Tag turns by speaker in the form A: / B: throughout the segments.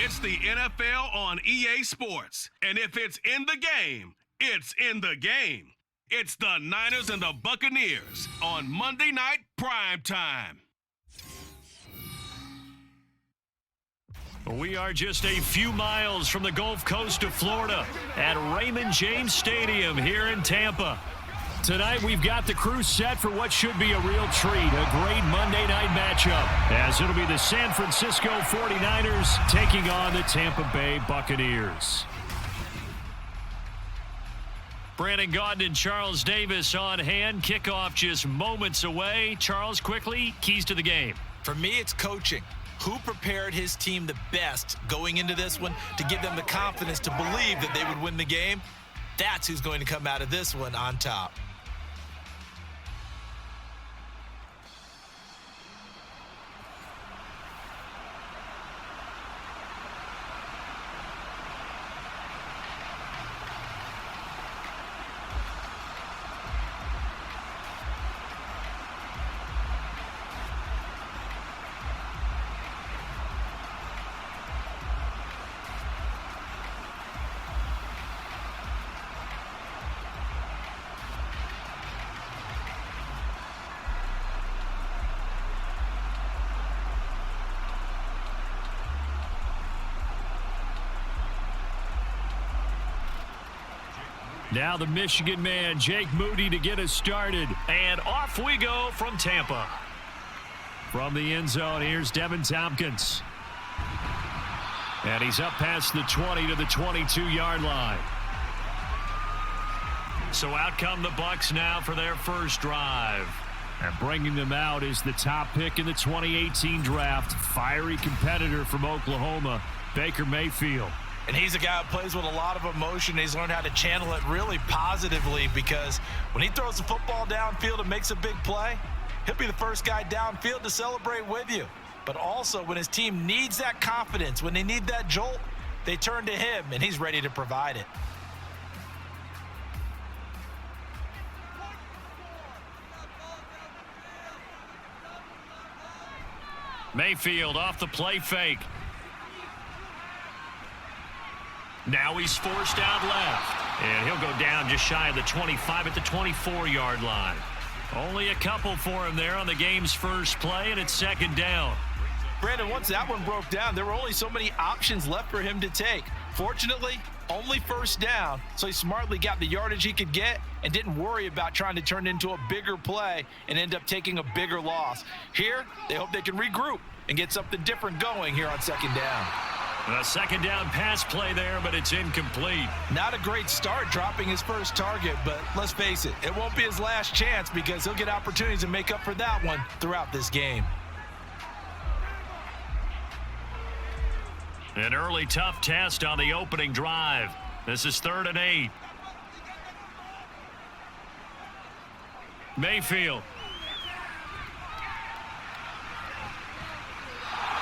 A: It's the NFL on EA Sports. And if it's in the game, it's in the game. It's the Niners and the Buccaneers on Monday Night Prime Time.
B: We are just a few miles from the Gulf Coast of Florida at Raymond James Stadium here in Tampa. Tonight, we've got the crew set for what should be a real treat, a great Monday night matchup, as it'll be the San Francisco 49ers taking on the Tampa Bay Buccaneers. Brandon Gaudin and Charles Davis on hand. Kickoff just moments away. Charles, quickly, keys to the game.
C: For me, it's coaching. Who prepared his team the best going into this one to give them the confidence to believe that they would win the game? That's who's going to come out of this one on top.
B: Now the Michigan man, Jake Moody, to get us started. And off we go from Tampa. From the end zone, here's Devin Tompkins. And he's up past the 20 to the 22-yard line. So out come the Bucs now for their first drive. And bringing them out is the top pick in the 2018 draft, fiery competitor from Oklahoma, Baker Mayfield.
C: And he's a guy who plays with a lot of emotion. He's learned how to channel it really positively, because when he throws the football downfield and makes a big play, he'll be the first guy downfield to celebrate with you. But also, when his team needs that confidence, when they need that jolt, they turn to him, and he's ready to provide it.
B: Mayfield off the play fake. Now he's forced out left. And he'll go down just shy of the 25 at the 24-yard line. Only a couple for him there on the game's first play, and it's second down.
C: Brandon, once that one broke down, there were only so many options left for him to take. Fortunately, only first down, so he smartly got the yardage he could get and didn't worry about trying to turn it into a bigger play and end up taking a bigger loss. Here, they hope they can regroup and get something different going here on second down.
B: A second down pass play there, but it's incomplete.
C: Not a great start dropping his first target, but let's face it, it won't be his last chance, because he'll get opportunities to make up for that one throughout this game.
B: An early tough test on the opening drive. This is 3rd and 8. Mayfield.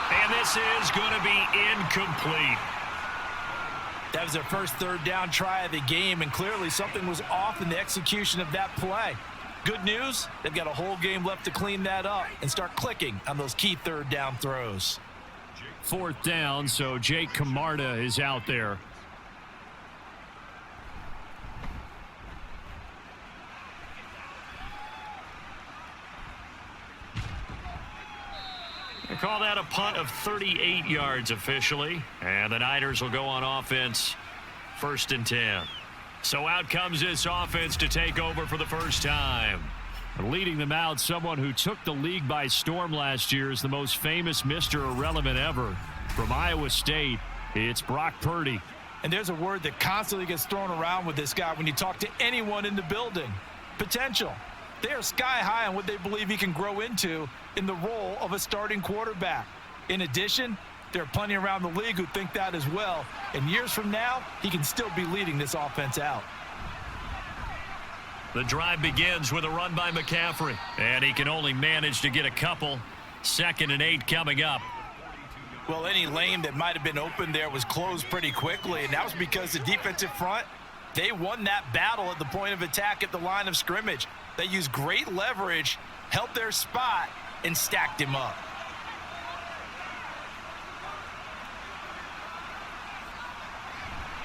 B: And this is going to be incomplete.
C: That was their first third down try of the game, and clearly something was off in the execution of that play. Good news, they've got a whole game left to clean that up and start clicking on those key third down throws.
B: 4th down, so Jake Camarda is out there. They call that a punt of 38 yards officially. And the Niners will go on offense 1st and 10. So out comes this offense to take over for the first time. Leading them out, someone who took the league by storm last year, is the most famous Mr. Irrelevant ever. From Iowa State, it's Brock Purdy.
C: And there's a word that constantly gets thrown around with this guy when you talk to anyone in the building. Potential. They are sky high on what they believe he can grow into in the role of a starting quarterback. In addition, there are plenty around the league who think that as well. And years from now, he can still be leading this offense out.
B: The drive begins with a run by McCaffrey. And he can only manage to get a couple. 2nd and 8 coming up.
C: Well, any lane that might have been open there was closed pretty quickly. And that was because the defensive front, they won that battle at the point of attack at the line of scrimmage. They used great leverage, held their spot, and stacked him up.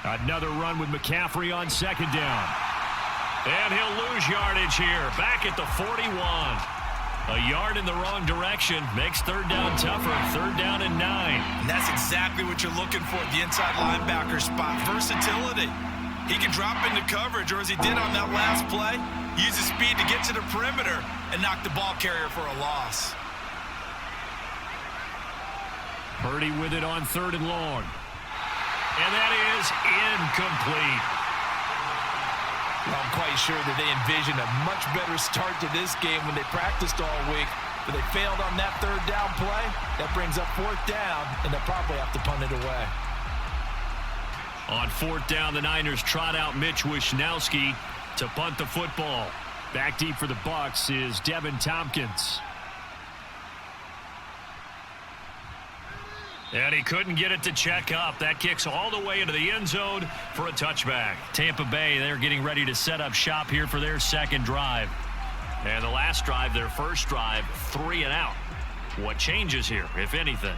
B: Another run with McCaffrey on second down. And he'll lose yardage here, back at the 41. A yard in the wrong direction makes third down tougher. Third down and 9.
C: And that's exactly what you're looking for at the inside linebacker spot. Versatility. He can drop into coverage, or as he did on that last play, use his speed to get to the perimeter and knock the ball carrier for a loss.
B: Purdy with it on third and long. And that is incomplete.
C: Well, I'm quite sure that they envisioned a much better start to this game when they practiced all week, but they failed on that third down play. That brings up fourth down, and they'll probably have to punt it away.
B: On fourth down, the Niners trot out Mitch Wishnowski to punt the football. Back deep for the Bucs is Devin Tompkins. And he couldn't get it to check up. That kicks all the way into the end zone for a touchback. Tampa Bay, they're getting ready to set up shop here for their second drive. And the last drive, their first drive, 3 and out. What changes here, if anything?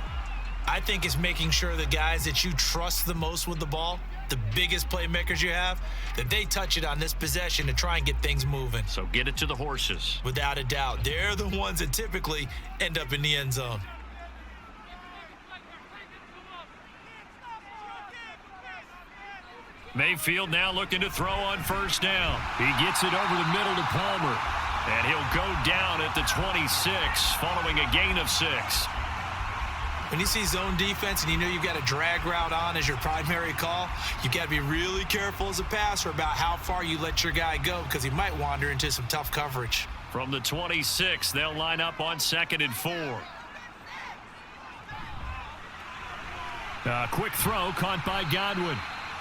C: I think it's making sure the guys that you trust the most with the ball, the biggest playmakers you have, that they touch it on this possession to try and get things moving.
B: So get it to the horses.
C: Without a doubt. They're the ones that typically end up in the end zone.
B: Mayfield now looking to throw on first down. He gets it over the middle to Palmer. And he'll go down at the 26 following a gain of 6.
C: When you see zone defense and you know you've got a drag route on as your primary call, you've got to be really careful as a passer about how far you let your guy go because he might wander into some tough coverage.
B: From the 26, they'll line up on 2nd and 4. A quick throw caught by Godwin.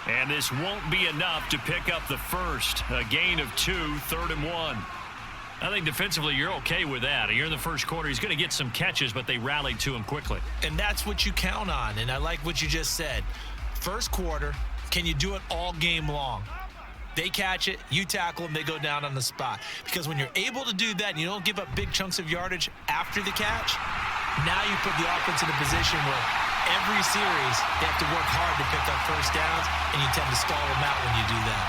B: And this won't be enough to pick up the first. A gain of 2, 3rd and 1. I think defensively you're okay with that. You're in the first quarter. He's going to get some catches, but they rallied to him quickly.
C: And that's what you count on, and I like what you just said. First quarter, can you do it all game long? They catch it, you tackle them, they go down on the spot. Because when you're able to do that and you don't give up big chunks of yardage after the catch, now you put the offense in a position where every series they have to work hard to pick up first downs, and you tend to stall them out when you do that.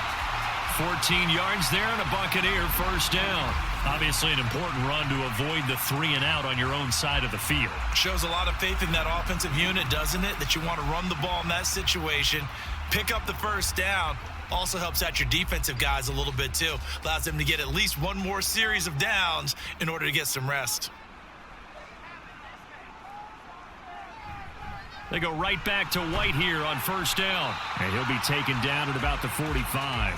B: 14 yards there and a Buccaneer first down. Obviously an important run to avoid the 3 and out on your own side of the field.
C: Shows a lot of faith in that offensive unit, doesn't it? That you want to run the ball in that situation, pick up the first down. Also helps out your defensive guys a little bit too. Allows them to get at least one more series of downs in order to get some rest.
B: They go right back to White here on first down. And he'll be taken down at about the 45.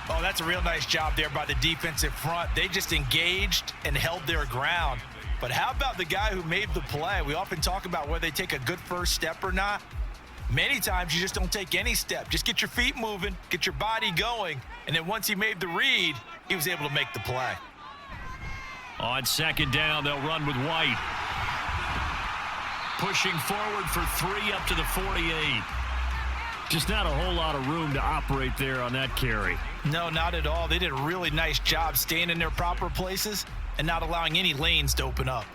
C: Oh, that's a real nice job there by the defensive front. They just engaged and held their ground. But how about the guy who made the play? We often talk about whether they take a good first step or not. Many times you just don't take any step. Just get your feet moving, get your body going, and then once he made the read, he was able to make the play.
B: On second down, they'll run with White. Pushing forward for 3 up to the 48. Just not a whole lot of room to operate there on that carry.
C: No, not at all. They did a really nice job staying in their proper places and not allowing any lanes to open up.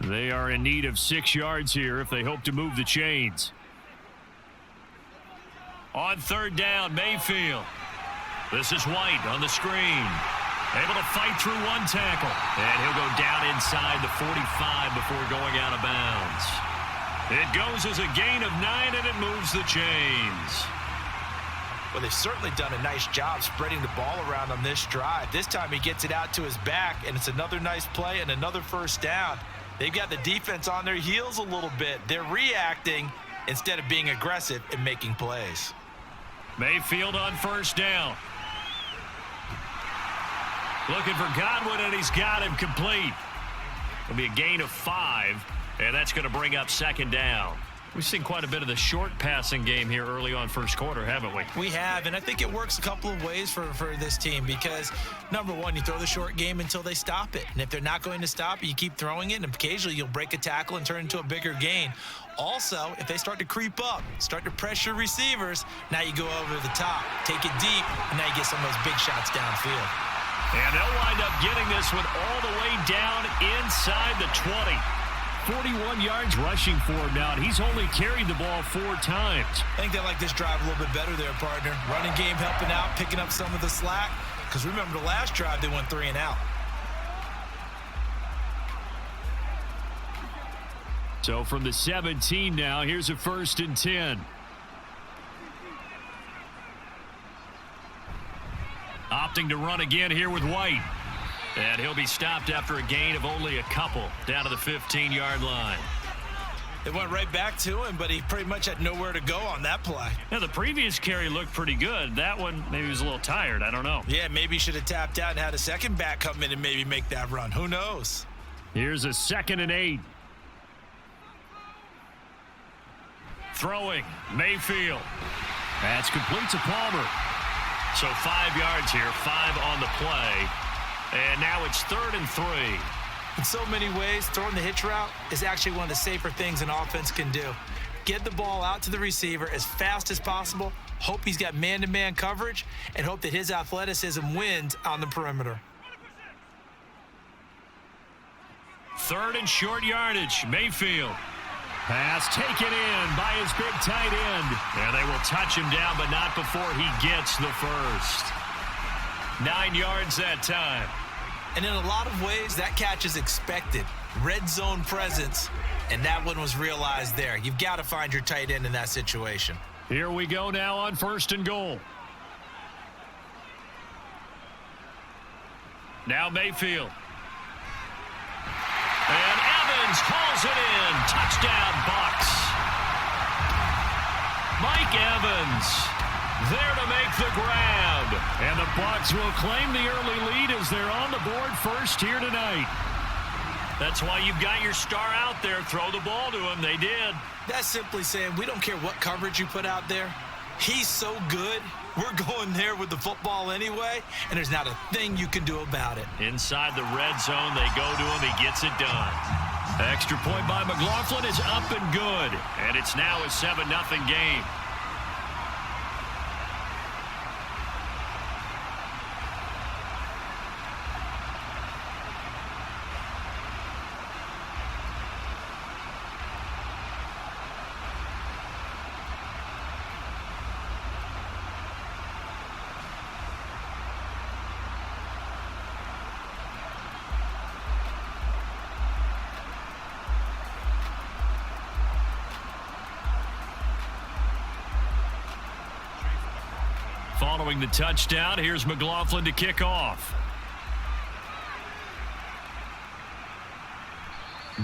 B: They are in need of 6 yards here if they hope to move the chains. On third down, Mayfield. This is White on the screen. Able to fight through one tackle. And he'll go down inside the 45 before going out of bounds. It goes as a gain of 9, and it moves the chains.
C: Well, they've certainly done a nice job spreading the ball around on this drive. This time he gets it out to his back, and it's another nice play and another first down. They've got the defense on their heels a little bit. They're reacting instead of being aggressive and making plays.
B: Mayfield on first down. Looking for Godwin, and he's got him complete. It'll be a gain of 5, and that's going to bring up second down. We've seen quite a bit of the short passing game here early on first quarter, haven't we?
C: We have, and I think it works a couple of ways for this team because, number one, you throw the short game until they stop it. And if they're not going to stop it, you keep throwing it, and occasionally you'll break a tackle and turn into a bigger gain. Also, if they start to creep up, start to pressure receivers, now you go over the top, take it deep, and now you get some of those big shots downfield.
B: And they'll wind up getting this one all the way down inside the 20. 41 yards rushing for him now, and he's only carried the ball 4 times.
C: I think they like this drive a little bit better there, partner. Running game helping out, picking up some of the slack. Because remember, the last drive, they went 3 and out.
B: So from the 17 now, here's a 1st and 10. Opting to run again here with White. And he'll be stopped after a gain of only a couple down to the 15-yard line.
C: It went right back to him, but he pretty much had nowhere to go on that play.
B: Now, the previous carry looked pretty good. That one, maybe he was a little tired. I don't know.
C: Yeah, maybe he should have tapped out and had a second back come in and maybe make that run. Who knows?
B: Here's a 2nd and 8. Throwing, Mayfield. That's complete to Palmer. So 5 yards here, 5 on the play. And now it's 3rd and 3.
C: In so many ways, throwing the hitch route is actually one of the safer things an offense can do. Get the ball out to the receiver as fast as possible, hope he's got man-to-man coverage, and hope that his athleticism wins on the perimeter.
B: 3rd and short yardage, Mayfield. Pass taken in by his big tight end. And they will touch him down, but not before he gets the first. 9 yards that time.
C: And in a lot of ways, that catch is expected. Red zone presence, and that one was realized there. You've got to find your tight end in that situation.
B: Here we go now on 1st and goal. Now Mayfield. And Evans hauls it in. Touchdown, Bucs. Mike Evans there to make the grab. And the Bucs will claim the early lead as they're on the board first here tonight. That's why you've got your star out there. Throw the ball to him. They did.
C: That's simply saying we don't care what coverage you put out there. He's so good. We're going there with the football anyway, and there's not a thing you can do about it.
B: Inside the red zone, they go to him. He gets it done. Extra point by McLaughlin is up and good, and it's now a 7-0 game. Following the touchdown, here's McLaughlin to kick off.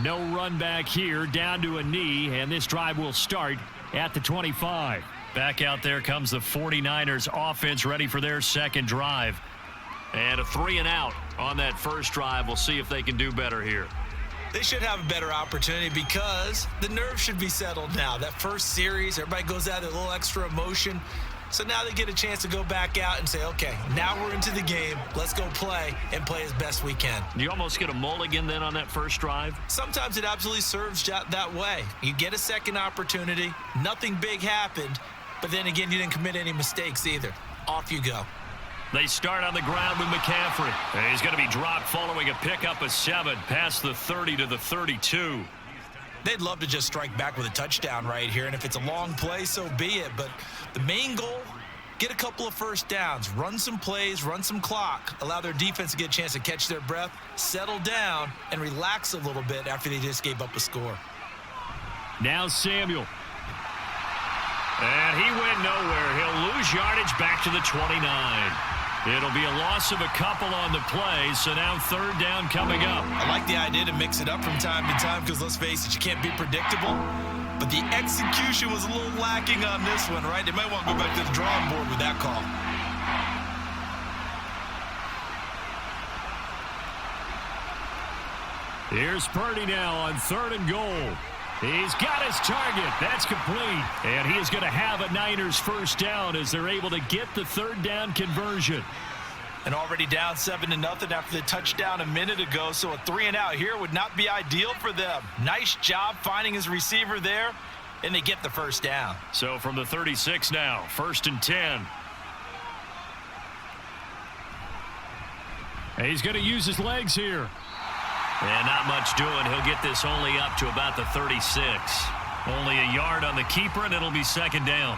B: No run back here, down to a knee, and this drive will start at the 25. Back out there comes the 49ers offense ready for their second drive. And a 3-and-out on that first drive. We'll see if they can do better here.
C: They should have a better opportunity because the nerves should be settled now. That first series, everybody goes out with a little extra emotion. So now they get a chance to go back out and say, okay, now we're into the game. Let's go play and play as best we can.
B: You almost get a mulligan then on that first drive?
C: Sometimes it absolutely serves that way. You get a second opportunity. Nothing big happened. But then again, you didn't commit any mistakes either. Off you go.
B: They start on the ground with McCaffrey. And he's going to be dropped following a pickup of 7 past the 30 to the 32.
C: They'd love to just strike back with a touchdown right here, and if it's a long play, so be it. But the main goal, get a couple of first downs, run some plays, run some clock, allow their defense to get a chance to catch their breath, settle down, and relax a little bit after they just gave up a score.
B: Now Samuel. And he went nowhere. He'll lose yardage back to the 29. It'll be a loss of a couple on the play, so now 3rd down coming up.
C: I like the idea to mix it up from time to time because, let's face it, you can't be predictable. But the execution was a little lacking on this one, right? They might want to go back to the drawing board with that call.
B: Here's Purdy now on 3rd and goal. He's got his target. That's complete. And he is going to have a Niners first down as they're able to get the 3rd down conversion.
C: And already down 7-0 after the touchdown a minute ago, so a 3-and-out here would not be ideal for them. Nice job finding his receiver there, and they get the first down.
B: So from the 36 now, 1st and 10. And he's going to use his legs here. And not much doing. He'll get this only up to about the 36. Only a yard on the keeper, and it'll be second down.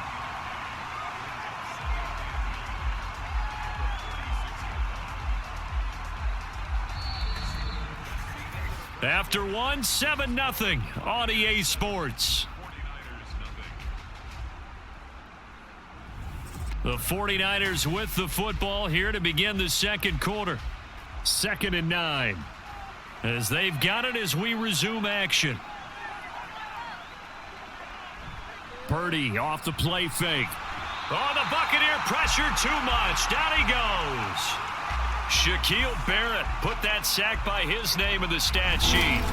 B: After one, 7-0 on EA Sports. The 49ers with the football here to begin the second quarter. 2nd and 9. As they've got it as we resume action. Purdy off the play fake. Oh, the Buccaneer pressure too much. Down he goes. Shaquille Barrett put that sack by his name in the stat sheet.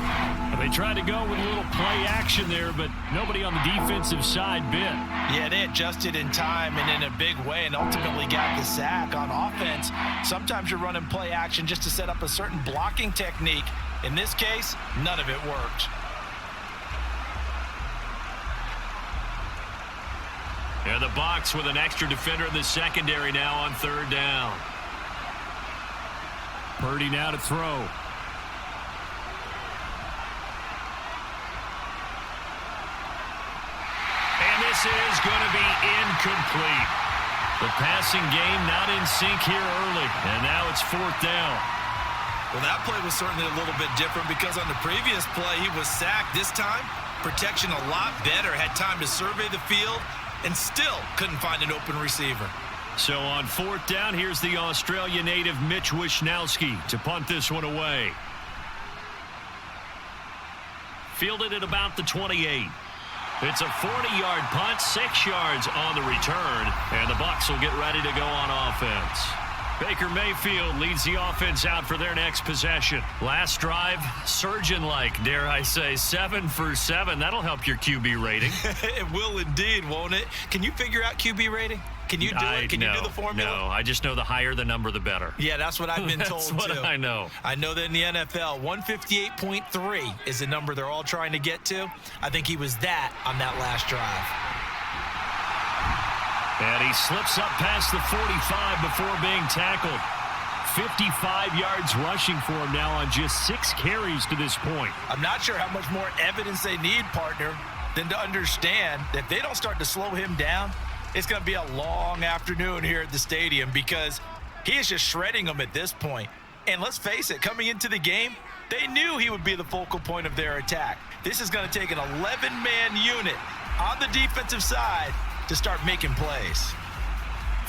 B: They tried to go with a little play action there, but nobody on the defensive side bit.
C: Yeah, they adjusted in time and in a big way and ultimately got the sack. On offense, sometimes you're running play action just to set up a certain blocking technique. In this case, none of it worked.
B: And the Bucs with an extra defender in the secondary now on 3rd down. Purdy now to throw. And this is going to be incomplete. The passing game not in sync here early. And now it's 4th down.
C: Well, that play was certainly a little bit different because on the previous play, he was sacked. This time, protection a lot better. Had time to survey the field and still couldn't find an open receiver.
B: So on 4th down, here's the Australia native Mitch Wishnowski to punt this one away. Fielded at about the 28. It's a 40-yard punt, 6 yards on the return, and the Bucs will get ready to go on offense. Baker Mayfield leads the offense out for their next possession. Last drive, surgeon-like, dare I say, 7 for 7. That'll help your QB rating.
C: It will indeed, won't it? Can you figure out QB rating? Can you do it? Can you do the formula?
B: No, I just know the higher the number, the better.
C: Yeah, that's what I've been told,
B: That's what
C: too.
B: I know.
C: I know that in the NFL, 158.3 is the number they're all trying to get to. I think he was that on that last drive.
B: And he slips up past the 45 before being tackled. 55 yards rushing for him now on just 6 carries to this point.
C: I'm not sure how much more evidence they need, partner, than to understand that if they don't start to slow him down, it's going to be a long afternoon here at the stadium because he is just shredding them at this point. And let's face it, coming into the game, they knew he would be the focal point of their attack. This is going to take an 11-man unit on the defensive side to start making plays.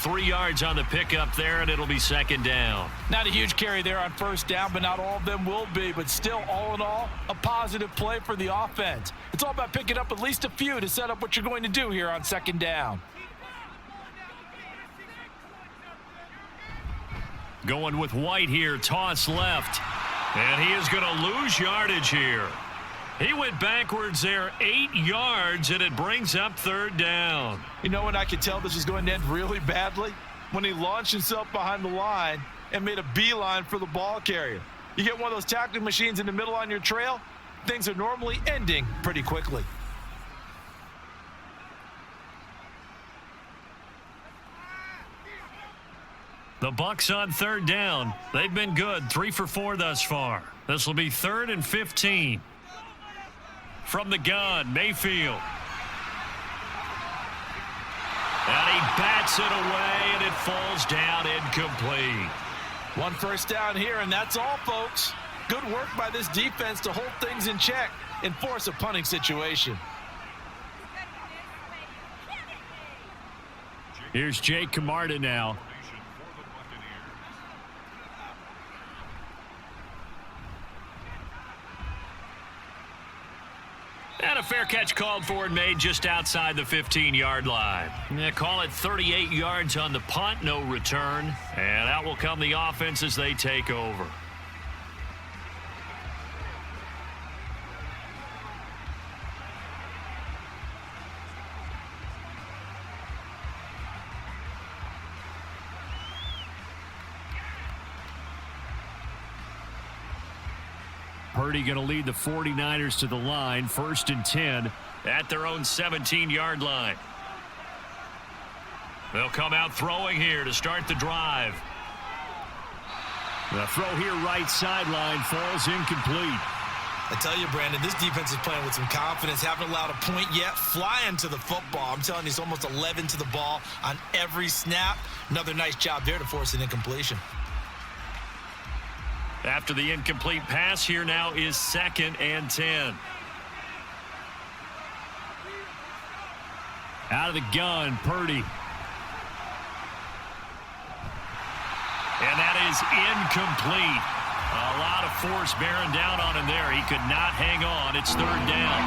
B: 3 yards on the pickup there, and it'll be 2nd down.
C: Not a huge carry there on 1st down, but not all of them will be. But still, all in all, a positive play for the offense. It's all about picking up at least a few to set up what you're going to do here on 2nd down.
B: Going with White here, toss left. And he is going to lose yardage here. He went backwards there 8 yards, and it brings up 3rd down.
C: You know when I could tell this was going to end really badly? When he launched himself behind the line and made a beeline for the ball carrier. You get one of those tackling machines in the middle on your trail, things are normally ending pretty quickly.
B: The Bucs on 3rd down. They've been good, 3 for 4 thus far. This will be 3rd and 15. From the gun, Mayfield. And he bats it away, and it falls down incomplete.
C: 1 first down here, and that's all, folks. Good work by this defense to hold things in check and force a punting situation.
B: Here's Jake Camarda now. And a fair catch called for and made just outside the 15-yard line. Call it 38 yards on the punt, no return. And out will come the offense as they take over. Purdy going to lead the 49ers to the line, 1st and 10 at their own 17-yard line. They'll come out throwing here to start the drive. The throw here right sideline falls incomplete.
C: I tell you, Brandon, this defense is playing with some confidence. Haven't allowed a point yet. Flying to the football. I'm telling you, it's almost 11 to the ball on every snap. Another nice job there to force an incompletion.
B: After the incomplete pass, here now is 2nd and 10. Out of the gun, Purdy. And that is incomplete. A lot of force bearing down on him there. He could not hang on. It's 3rd down.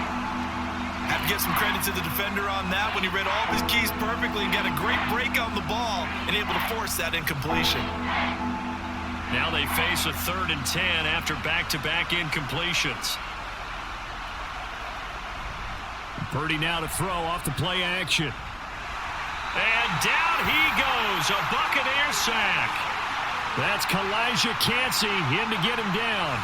C: Have to give some credit to the defender on that when he read all of his keys perfectly and got a great break on the ball and able to force that incompletion.
B: Now they face a 3rd and 10 after back-to-back incompletions. Purdy now to throw off the play action. And down he goes. A Buccaneer sack. That's Kalijah Cansey in to get him down.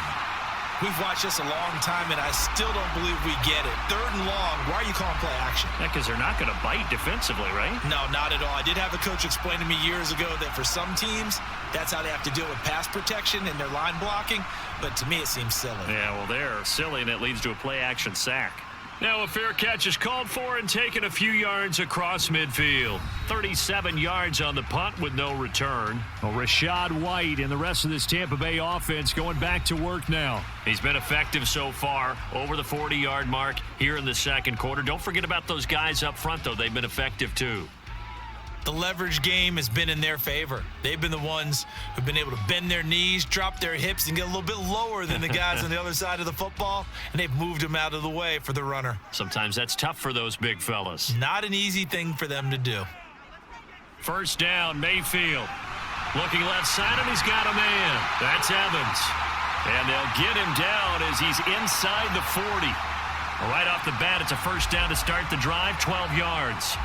C: We've watched this a long time, and I still don't believe we get it. 3rd and long. Why are you calling play action?
B: Yeah, because they're not going to bite defensively, right?
C: No, not at all. I did have a coach explain to me years ago that for some teams, that's how they have to deal with pass protection and their line blocking. But to me, it seems silly.
B: Yeah, well, they're silly, and it leads to a play action sack. Now a fair catch is called for and taken a few yards across midfield. 37 yards on the punt with no return. Well, Rachaad White and the rest of this Tampa Bay offense going back to work now. He's been effective so far, over the 40-yard mark here in the 2nd quarter. Don't forget about those guys up front, though. They've been effective, too.
C: The leverage game has been in their favor. They've been the ones who've been able to bend their knees, drop their hips, and get a little bit lower than the guys on the other side of the football, and they've moved them out of the way for the runner.
B: Sometimes that's tough for those big fellas.
C: Not an easy thing for them to do.
B: 1st down, Mayfield. Looking left side, and he's got a man. That's Evans. And they'll get him down as he's inside the 40. Right off the bat, it's a 1st down to start the drive, 12 yards.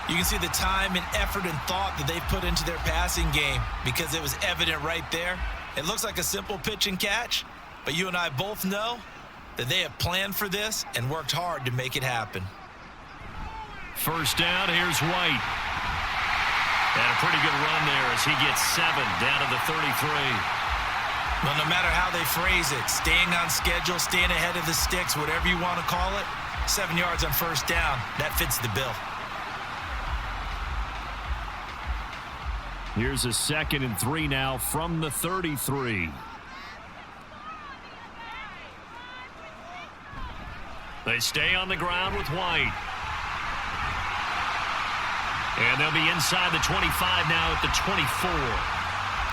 C: You can see the time and effort and thought that they've put into their passing game because it was evident right there. It looks like a simple pitch and catch, but you and I both know that they have planned for this and worked hard to make it happen.
B: 1st down, here's White. And a pretty good run there as he gets 7 down to the 33.
C: Well, no matter how they phrase it, staying on schedule, staying ahead of the sticks, whatever you want to call it, 7 yards on 1st down, that fits the bill.
B: Here's a 2nd and 3 now from the 33. They stay on the ground with White. And they'll be inside the 25 now at the 24.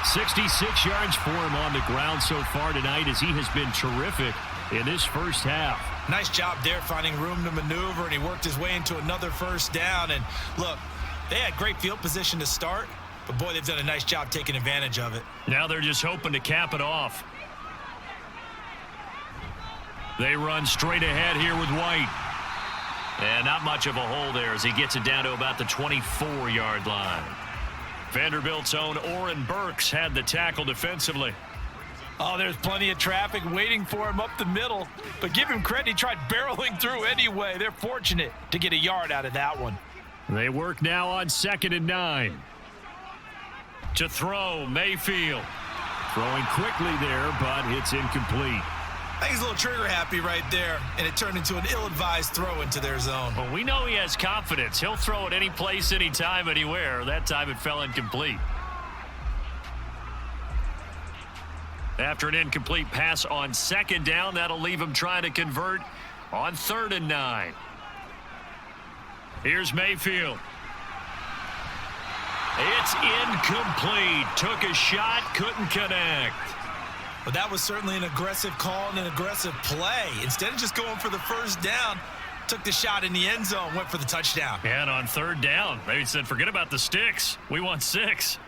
B: 66 yards for him on the ground so far tonight as he has been terrific in this 1st half.
C: Nice job there finding room to maneuver, and he worked his way into another 1st down. And look, they had great field position to start. But, boy, they've done a nice job taking advantage of it.
B: Now they're just hoping to cap it off. They run straight ahead here with White. And not much of a hole there as he gets it down to about the 24-yard line. Vanderbilt's own Oren Burks had the tackle defensively.
C: Oh, there's plenty of traffic waiting for him up the middle. But give him credit, he tried barreling through anyway. They're fortunate to get a yard out of that one.
B: They work now on 2nd and 9. To throw, Mayfield. Throwing quickly there, but it's incomplete.
C: I think he's a little trigger happy right there, and it turned into an ill-advised throw into their zone.
B: Well, we know he has confidence. He'll throw it any place, anytime, anywhere. That time it fell incomplete. After an incomplete pass on 2nd down, that'll leave him trying to convert on 3rd and 9. Here's Mayfield. It's incomplete. Took a shot, couldn't connect.
C: But that was certainly an aggressive call and an aggressive play. Instead of just going for the 1st down, took the shot in the end zone, went for the touchdown.
B: And on 3rd down, they said, forget about the sticks. We want 6.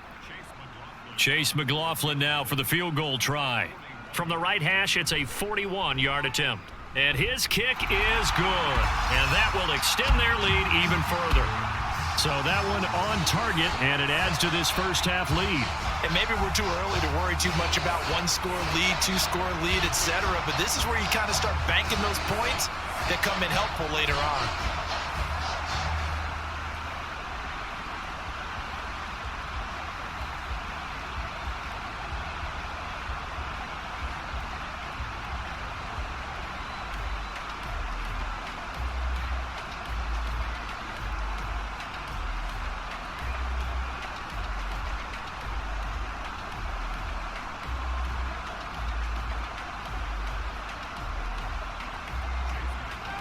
B: Chase McLaughlin now for the field goal try. From the right hash, it's a 41-yard attempt. And his kick is good. And that will extend their lead even further. So that one on target, and it adds to this 1st half lead.
C: And maybe we're too early to worry too much about 1-score lead, 2-score lead, etc. But this is where you kind of start banking those points that come in helpful later on.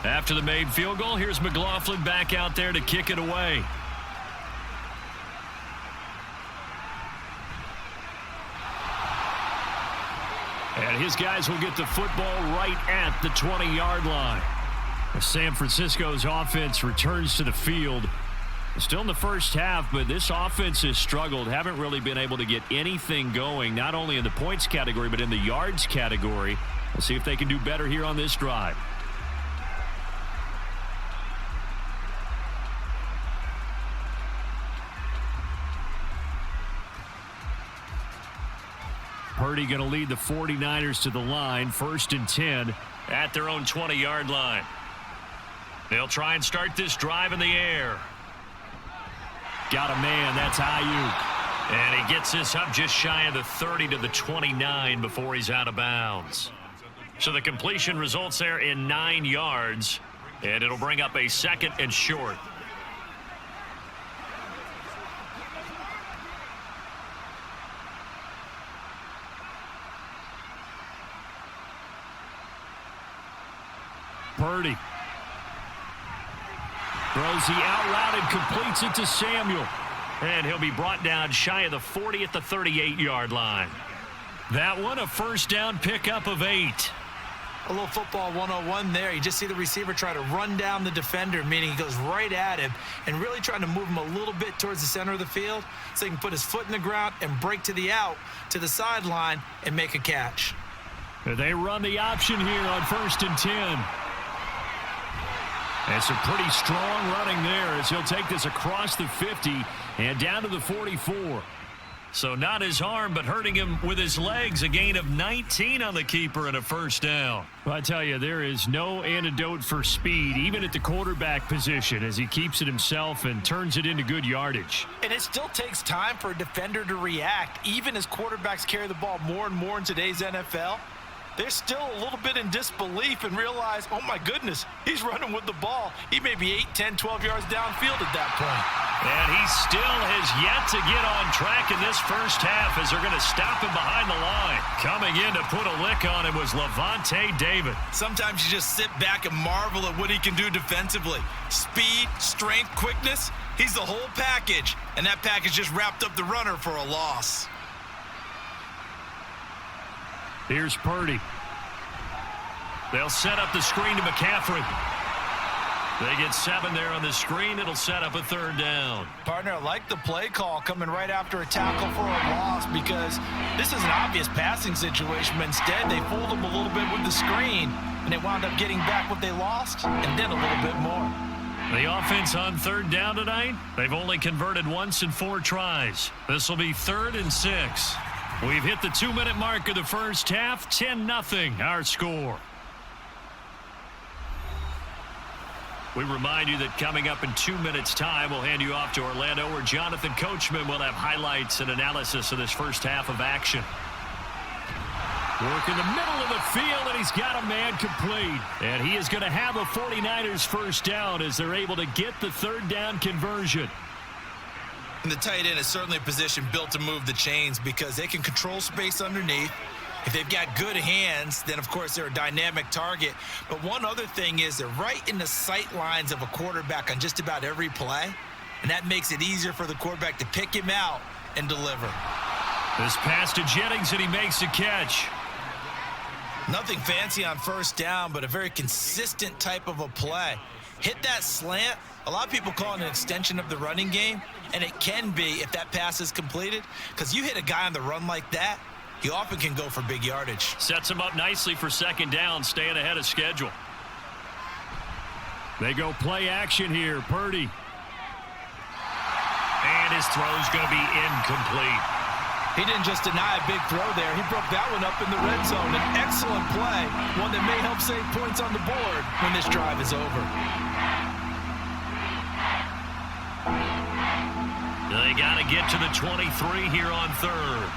B: After the made field goal, here's McLaughlin back out there to kick it away. And his guys will get the football right at the 20-yard line. San Francisco's offense returns to the field. Still in the first half, but this offense has struggled. Haven't really been able to get anything going, not only in the points category, but in the yards category. We'll see if they can do better here on this drive. Purdy going to lead the 49ers to the line, 1st and 10 at their own 20-yard line. They'll try and start this drive in the air. Got a man, that's Ayuk. And he gets this up just shy of the 30 to the 29 before he's out of bounds. So the completion results there in 9 yards, and it'll bring up a 2nd and short. Purdy throws the out route and completes it to Samuel. And he'll be brought down shy of the 40 at the 38-yard line. That one, a first down pickup of 8.
C: A little football 101 there. You just see the receiver try to run down the defender, meaning he goes right at him and really trying to move him a little bit towards the center of the field so he can put his foot in the ground and break to the out, to the sideline, and make a catch.
B: They run the option here on 1st and 10. And some pretty strong running there as he'll take this across the 50 and down to the 44. So not his arm, but hurting him with his legs. A gain of 19 on the keeper and a first down. Well, I tell you, there is no antidote for speed, even at the quarterback position, as he keeps it himself and turns it into good yardage.
C: And it still takes time for a defender to react, even as quarterbacks carry the ball more and more in today's NFL. They're still a little bit in disbelief and realize, oh, my goodness, he's running with the ball. He may be 8, 10, 12 yards downfield at that point.
B: And he still has yet to get on track in this first half as they're going to stop him behind the line. Coming in to put a lick on him was Levante David.
C: Sometimes you just sit back and marvel at what he can do defensively. Speed, strength, quickness, he's the whole package. And that package just wrapped up the runner for a loss.
B: Here's Purdy. They'll set up the screen to McCaffrey. They get 7 there on the screen. It'll set up a 3rd down.
C: Partner, I like the play call coming right after a tackle for a loss because this is an obvious passing situation. But instead, they fooled them a little bit with the screen, and they wound up getting back what they lost and then a little bit more.
B: The offense on 3rd down tonight, they've only converted once in 4 tries. This will be 3rd and 6. We've hit the 2-minute mark of the first half. 10-0 our score. We remind you that coming up in 2 minutes' time, we'll hand you off to Orlando, where Jonathan Coachman will have highlights and analysis of this first half of action. Work in the middle of the field, and he's got a man complete. And he is going to have a 49ers first down as they're able to get the 3rd down conversion.
C: And the tight end is certainly a position built to move the chains because they can control space underneath. If they've got good hands, then, of course, they're a dynamic target. But one other thing is they're right in the sight lines of a quarterback on just about every play, and that makes it easier for the quarterback to pick him out and deliver.
B: This pass to Jennings, and he makes the catch.
C: Nothing fancy on 1st down, but a very consistent type of a play. Hit that slant. A lot of people call it an extension of the running game, and it can be if that pass is completed, because you hit a guy on the run like that, he often can go for big yardage.
B: Sets him up nicely for 2nd down, staying ahead of schedule. They go play action here. Purdy. And his throw's going to be incomplete.
C: He didn't just deny a big throw there. He broke that one up in the red zone. An excellent play, one that may help save points on the board when this drive is over.
B: They got to get to the 23 here on 3rd.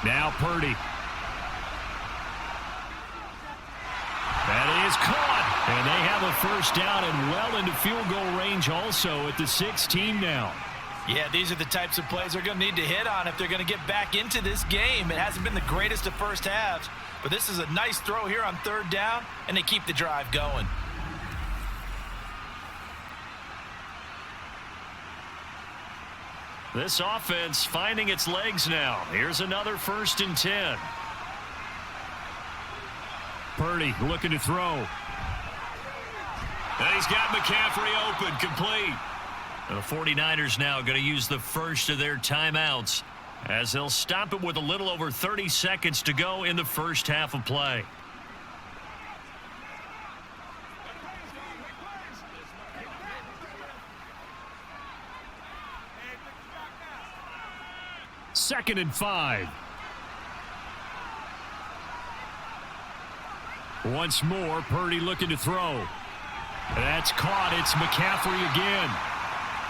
B: Now Purdy. That is caught. And they have a first down and well into field goal range also at the 16 now.
C: Yeah, these are the types of plays they're going to need to hit on if they're going to get back into this game. It hasn't been the greatest of first halves, but this is a nice throw here on third down, and they keep the drive going.
B: This offense finding its legs now. Here's another 1st and 10. Purdy looking to throw. And he's got McCaffrey open, complete. The 49ers now going to use the first of their timeouts as they'll stop it with a little over 30 seconds to go in the first half of play. Second and 5. Once more, Purdy looking to throw. That's caught. It's McCaffrey again.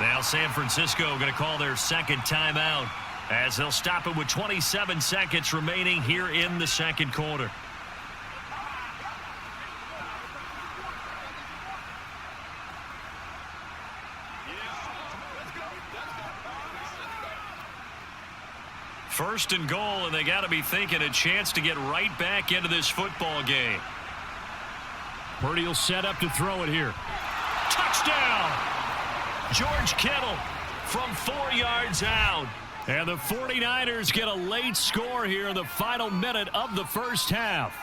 B: Now San Francisco going to call their second timeout as they'll stop it with 27 seconds remaining here in the second quarter. First and goal, and they got to be thinking a chance to get right back into this football game. Purdy will set up to throw it here. Touchdown! George Kittle from 4 yards out. And the 49ers get a late score here in the final minute of the first half.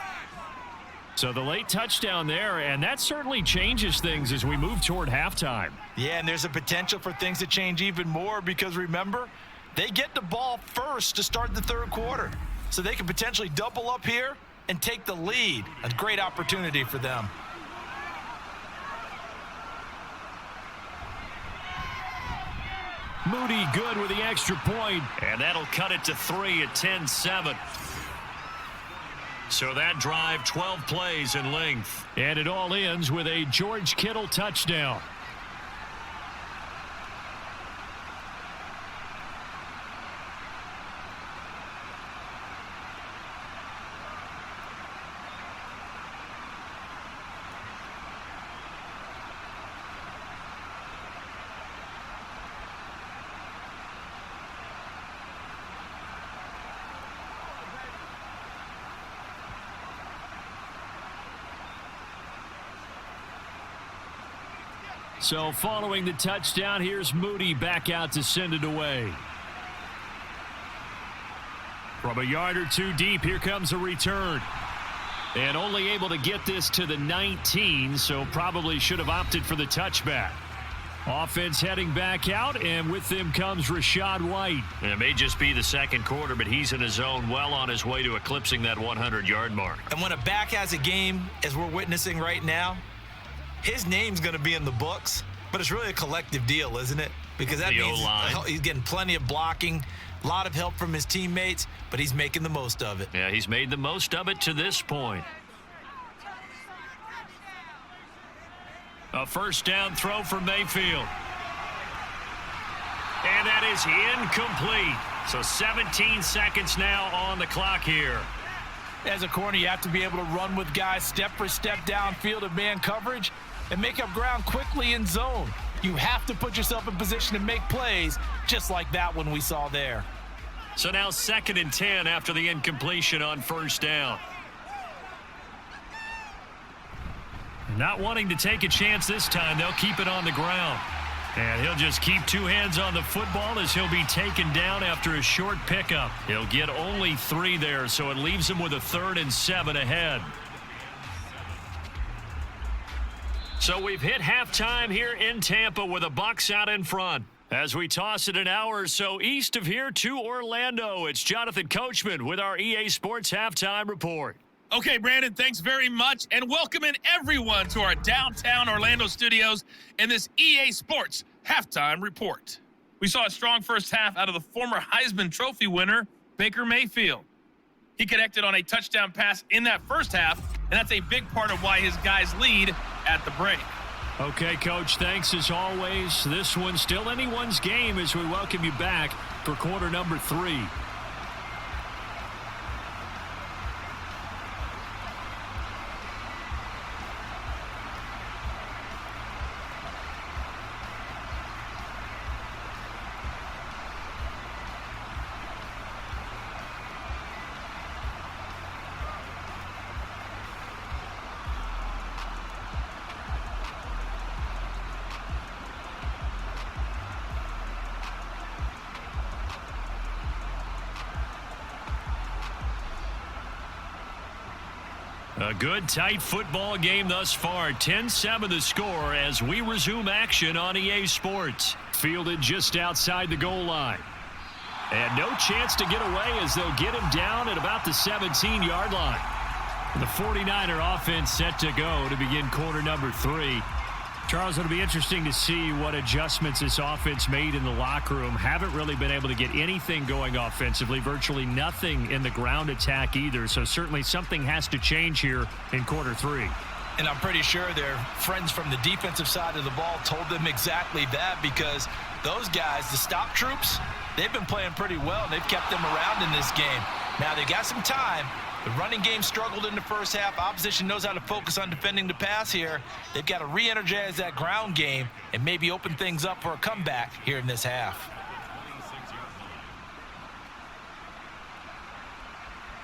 B: So the late touchdown there, and that certainly changes things as we move toward halftime.
C: Yeah, and there's a potential for things to change even more because, remember, they get the ball first to start the third quarter. So they can potentially double up here and take the lead. A great opportunity for them.
B: Moody good with the extra point, and that'll cut it to 3 at 10-7. So that drive, 12 plays in length. And it all ends with a George Kittle touchdown. So following the touchdown, here's Moody back out to send it away. From a yard or two deep, here comes a return. And only able to get this to the 19, so probably should have opted for the touchback. Offense heading back out, and with them comes Rachaad White. And it may just be the second quarter, but he's in his zone, well on his way to eclipsing that 100-yard mark.
C: And when a back has a game, as we're witnessing right now, his name's going to be in the books, but it's really a collective deal, isn't it? Because that means he's getting plenty of blocking, a lot of help from his teammates, but he's making the most of it.
B: Yeah, he's made the most of it to this point. A first down throw for Mayfield. And that is incomplete. So 17 seconds now on the clock here.
C: As a corner, you have to be able to run with guys step for step downfield of man coverage and make up ground quickly in zone. You have to put yourself in position to make plays, just like that one we saw there.
B: So now 2nd and 10 after the incompletion on first down. Not wanting to take a chance this time, they'll keep it on the ground. And he'll just keep two hands on the football as he'll be taken down after a short pickup. He'll get only 3 there, so it leaves him with a 3rd and 7 ahead. So we've hit halftime here in Tampa with the Bucs out in front. As we toss it an hour or so east of here to Orlando, it's Jonathan Coachman with our EA Sports Halftime Report.
D: Okay, Brandon, thanks very much, and welcome in everyone to our downtown Orlando studios in this EA Sports Halftime Report. We saw a strong first half out of the former Heisman Trophy winner, Baker Mayfield. He connected on a touchdown pass in that first half, and that's a big part of why his guys lead at the break.
B: Okay, Coach, thanks as always. This one's still anyone's game as we welcome you back for quarter number 3. A good, tight football game thus far. 10-7 the score as we resume action on EA Sports. Fielded just outside the goal line. And no chance to get away as they'll get him down at about the 17-yard line. The 49er offense set to go to begin quarter number 3. Charles, it'll be interesting to see what adjustments this offense made in the locker room. Haven't really been able to get anything going offensively, virtually nothing in the ground attack either. So certainly something has to change here in quarter 3.
C: And I'm pretty sure their friends from the defensive side of the ball told them exactly that, because those guys, the stop troops, they've been playing pretty well. They've kept them around in this game. Now they've got some time. The running game struggled in the first half. Opposition knows how to focus on defending the pass here. They've got to re-energize that ground game and maybe open things up for a comeback here in this half.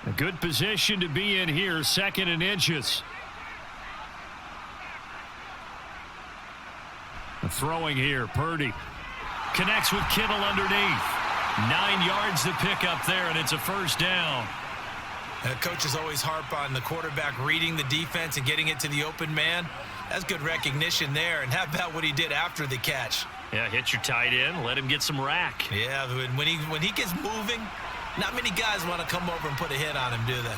B: A good position to be in here, 2nd and inches. A throwing here, Purdy. Connects with Kittle underneath. 9 yards to pick up there, and it's a first down.
C: Coaches always harp on the quarterback reading the defense and getting it to the open man. That's good recognition there. And how about what he did after the catch?
B: Yeah, hit your tight end, let him get some rack.
C: Yeah, when he gets moving, not many guys want to come over and put a hit on him, do they?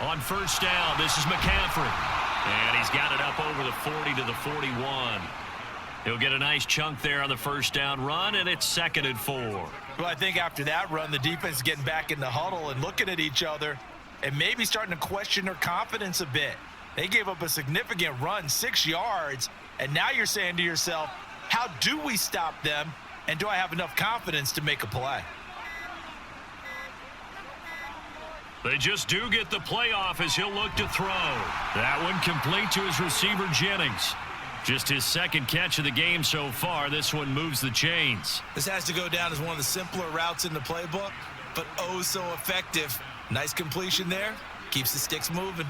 B: On first down, this is McCaffrey. And he's got it up over the 40 to the 41. He'll get a nice chunk there on the first down run, and it's 2nd and 4.
C: Well, I think after that run, the defense is getting back in the huddle and looking at each other and maybe starting to question their confidence a bit. They gave up a significant run, 6 yards, and now you're saying to yourself, how do we stop them, and do I have enough confidence to make a play?
B: They just do get the play off as he'll look to throw. That one complete to his receiver, Jennings. Just his 2nd catch of the game so far. This one moves the chains.
C: This has to go down as one of the simpler routes in the playbook, but oh so effective. Nice completion there. Keeps the sticks moving.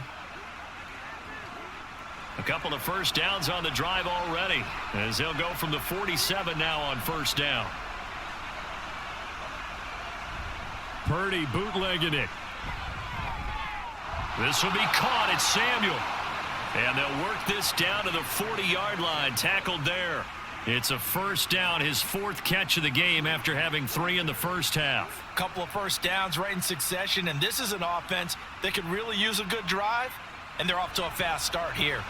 B: A couple of first downs on the drive already, as they'll go from the 47 now on first down. Purdy bootlegging it. This will be caught. It's Samuel. And they'll work this down to the 40-yard line. Tackled there. It's a first down, his 4th catch of the game after having 3 in the first half.
C: A couple of first downs right in succession, and this is an offense that could really use a good drive, and they're off to a fast start here.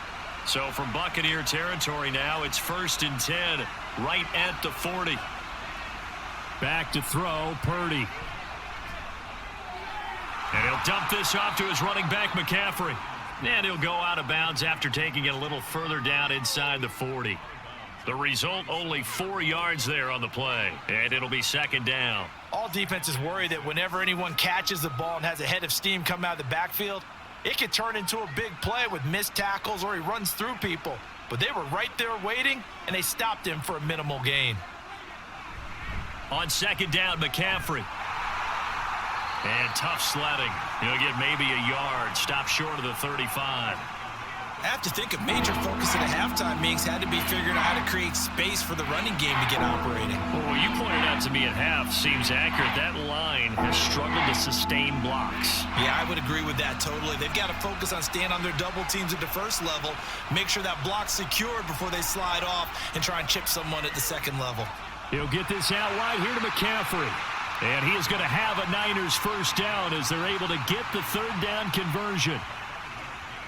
B: So from Buccaneer territory now, it's 1st and 10, right at the 40. Back to throw, Purdy. And he'll dump this off to his running back, McCaffrey. And he'll go out of bounds after taking it a little further down inside the 40. The result, only 4 yards there on the play. And it'll be 2nd down.
C: All defenses worry that whenever anyone catches the ball and has a head of steam come out of the backfield, it could turn into a big play with missed tackles or he runs through people. But they were right there waiting, and they stopped him for a minimal gain.
B: On 2nd down, McCaffrey. And tough sledding. He'll get maybe a yard. Stop short of the 35.
C: I have to think a major focus at a halftime meetings had to be figuring out how to create space for the running game to get operating.
B: Well, you pointed out to me at half seems accurate. That line has struggled to sustain blocks.
C: Yeah, I would agree with that totally. They've got to focus on staying on their double teams at the first level, make sure that block's secured before they slide off and try and chip someone at the 2nd level.
B: He'll get this out wide here to McCaffrey. And he is going to have a Niners first down as they're able to get the 3rd down conversion.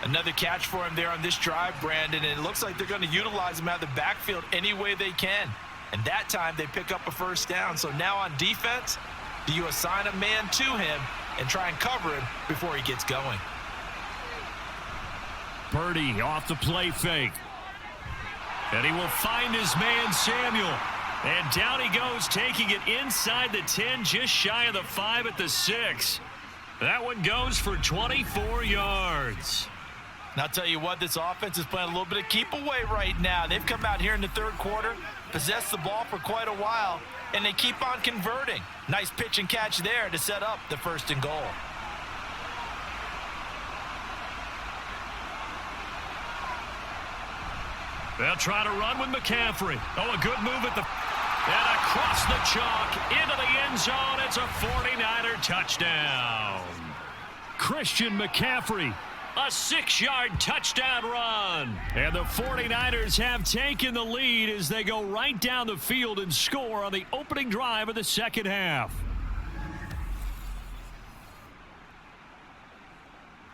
C: Another catch for him there on this drive, Brandon, and it looks like they're going to utilize him out of the backfield any way they can. And that time they pick up a first down. So now on defense, do you assign a man to him and try and cover him before he gets going?
B: Purdy off the play fake. And he will find his man, Samuel. And down he goes, taking it inside the 10, just shy of the 5 at the 6. That one goes for 24 yards.
C: And I'll tell you what, this offense is playing a little bit of keep away right now. They've come out here in the 3rd quarter, possessed the ball for quite a while, and they keep on converting. Nice pitch and catch there to set up the 1st and goal.
B: They'll try to run with McCaffrey. Oh, a good move at the... And across the chalk into the end zone. It's a 49er touchdown. Christian McCaffrey. A 6-yard touchdown run. And the 49ers have taken the lead as they go right down the field and score on the opening drive of the second half.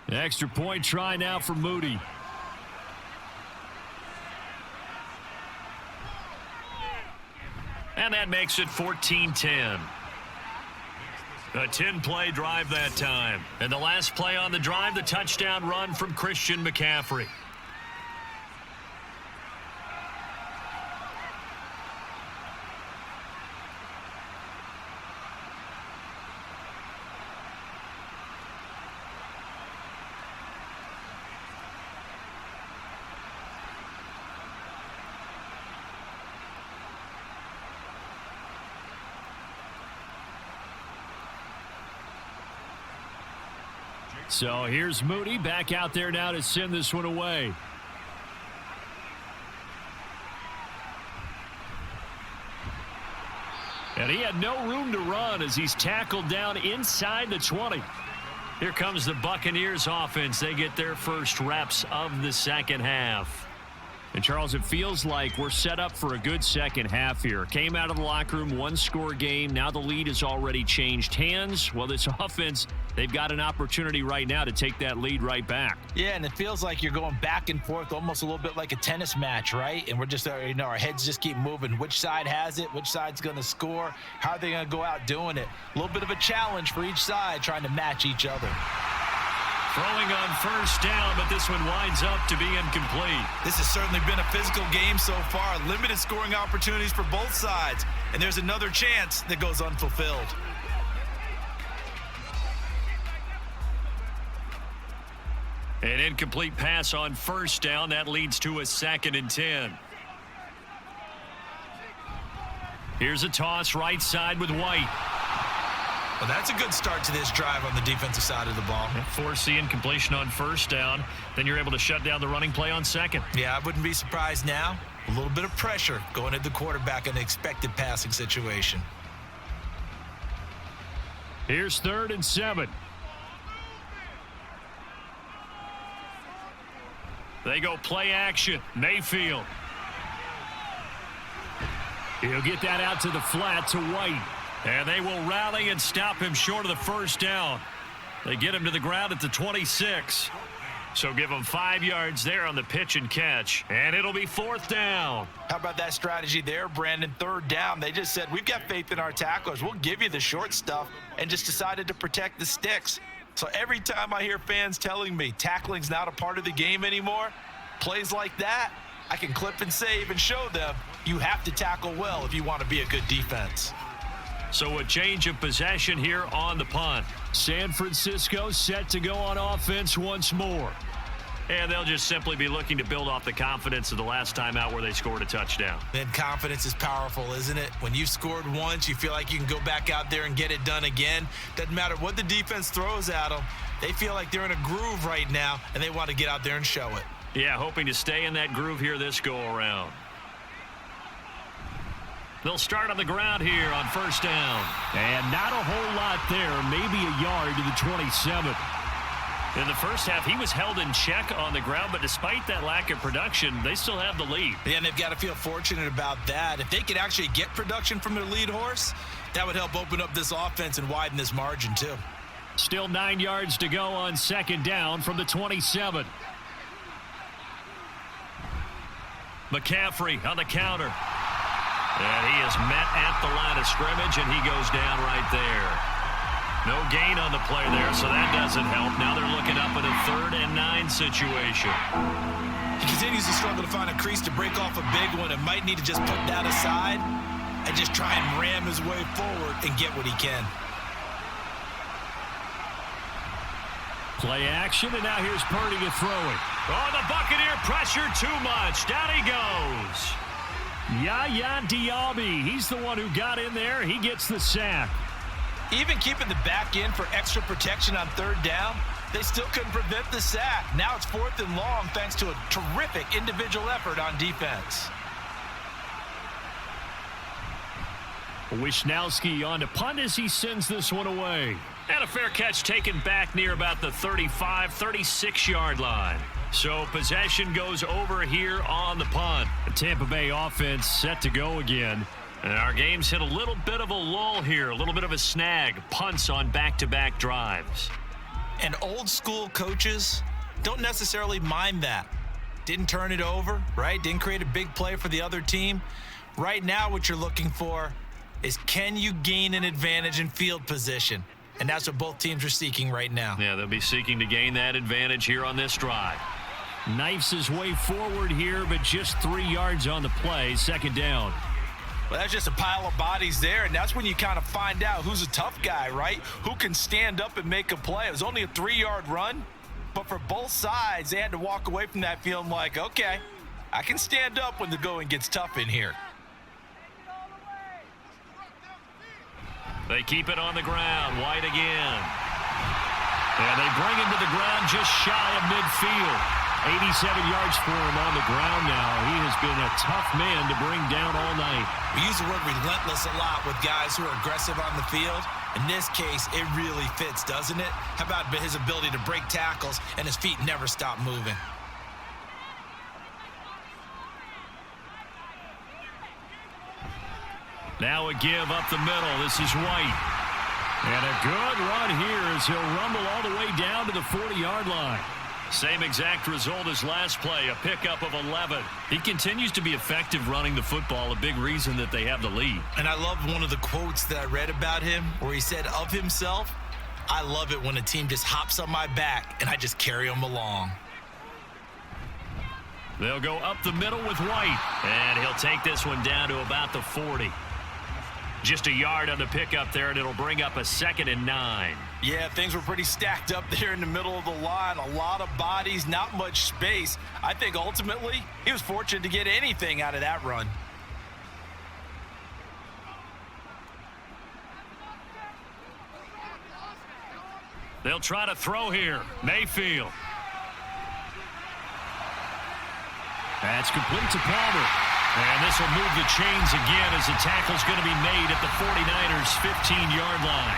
B: Extra point try now for Moody. And that makes it 14-10. A 10-play drive that time. And the last play on the drive, the touchdown run from Christian McCaffrey. So here's Moody back out there now to send this one away. And he had no room to run as he's tackled down inside the 20. Here comes the Buccaneers offense. They get their first reps of the second half. And, Charles, it feels like we're set up for a good second half here. Came out of the locker room, one-score game. Now the lead has already changed hands. Well, this offense, they've got an opportunity right now to take that lead right back.
C: Yeah, and it feels like you're going back and forth almost a little bit like a tennis match, right? And we're just, our heads just keep moving. Which side has it? Which side's going to score? How are they going to go out doing it? A little bit of a challenge for each side trying to match each other.
B: Throwing on first down, but this one winds up to be incomplete.
C: This has certainly been a physical game so far. Limited scoring opportunities for both sides. And there's another chance that goes unfulfilled.
B: An incomplete pass on first down. That leads to a 2nd and 10. Here's a toss right side with White.
C: Well, that's a good start to this drive on the defensive side of the ball.
B: Force the incompletion on first down. Then you're able to shut down the running play on second.
C: Yeah, I wouldn't be surprised now. A little bit of pressure going at the quarterback in an expected passing situation.
B: Here's 3rd and 7. They go play action. Mayfield. He'll get that out to the flat to White. And they will rally and stop him short of the first down. They get him to the ground at the 26. So give him 5 yards there on the pitch and catch. And it'll be 4th down.
C: How about that strategy there, Brandon? 3rd down. They just said, we've got faith in our tacklers. We'll give you the short stuff, and just decided to protect the sticks. So every time I hear fans telling me tackling's not a part of the game anymore, plays like that, I can clip and save and show them you have to tackle well if you want to be a good defense.
B: So a change of possession here on the punt. San Francisco set to go on offense once more. And they'll just simply be looking to build off the confidence of the last time out where they scored a touchdown.
C: Then confidence is powerful, isn't it? When you've scored once, you feel like you can go back out there and get it done again. Doesn't matter what the defense throws at them. They feel like they're in a groove right now, and they want to get out there and show it.
B: Yeah, hoping to stay in that groove here this go-around. They'll start on the ground here on first down. And not a whole lot there, maybe a yard to the 27. In the first half, he was held in check on the ground, but despite that lack of production, they still have the lead.
C: Yeah, and they've got to feel fortunate about that. If they could actually get production from their lead horse, that would help open up this offense and widen this margin too.
B: Still 9 yards to go on second down from the 27. McCaffrey on the counter. And he is met at the line of scrimmage, and he goes down right there. No gain on the play there, so that doesn't help. Now they're looking up in a 3rd and 9 situation.
C: He continues to struggle to find a crease to break off a big one and might need to just put that aside and just try and ram his way forward and get what he can.
B: Play action, and now here's Purdy to throw it. Oh, the Buccaneer pressure too much. Down he goes. Yaya Diaby, he's the one who got in there. He gets the sack.
C: Even keeping the back end for extra protection on 3rd down, they still couldn't prevent the sack. Now it's 4th and long thanks to a terrific individual effort on defense.
B: Wishnowski on to punt as he sends this one away. And a fair catch taken back near about the 35, 36-yard line. So possession goes over here on the punt. The Tampa Bay offense set to go again. And our game's hit a little bit of a lull here, a little bit of a snag. Punts on back-to-back drives.
C: And old school coaches don't necessarily mind that. Didn't turn it over, right? Didn't create a big play for the other team. Right now what you're looking for is, can you gain an advantage in field position? And that's what both teams are seeking right now.
B: Yeah, they'll be seeking to gain that advantage here on this drive. Knifes his way forward here, but just 3 yards on the play. Second down.
C: Well, that's just a pile of bodies there, and that's when you kind of find out who's a tough guy, right? Who can stand up and make a play. It was only a 3-yard run, but for both sides, they had to walk away from that feeling like, okay, I can stand up when the going gets tough in here.
B: They keep it on the ground. White again. And they bring him to the ground just shy of midfield. 87 yards for him on the ground now. He has been a tough man to bring down all night.
C: We use the word relentless a lot with guys who are aggressive on the field. In this case, it really fits, doesn't it? How about his ability to break tackles and his feet never stop moving?
B: Now a give up the middle. This is White. And a good run here as he'll rumble all the way down to the 40-yard line. Same exact result as last play, a pickup of 11. He continues to be effective running the football, a big reason that they have the lead.
C: And I love one of the quotes that I read about him where he said of himself, I love it when a team just hops on my back and I just carry them along.
B: They'll go up the middle with White. And he'll take this one down to about the 40. Just a yard on the pickup there, and it'll bring up a 2nd and 9.
C: Yeah, things were pretty stacked up there in the middle of the line. A lot of bodies, not much space. I think ultimately he was fortunate to get anything out of that run.
B: They'll try to throw here. Mayfield. That's complete to Palmer. And this will move the chains again as the tackle's going to be made at the 49ers' 15-yard line.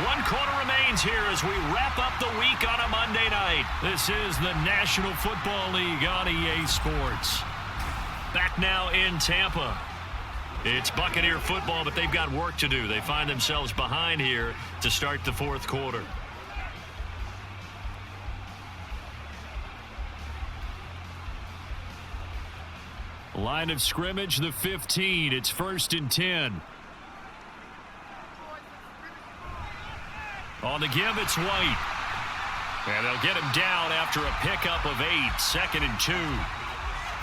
B: 1 quarter remains here as we wrap up the week on a Monday night. This is the National Football League on EA Sports. Back now in Tampa. It's Buccaneer football, but they've got work to do. They find themselves behind here to start the 4th quarter. Line of scrimmage, the 15. It's 1st and 10. On the give, it's White. And they'll get him down after a pickup of 8. 2nd and 2.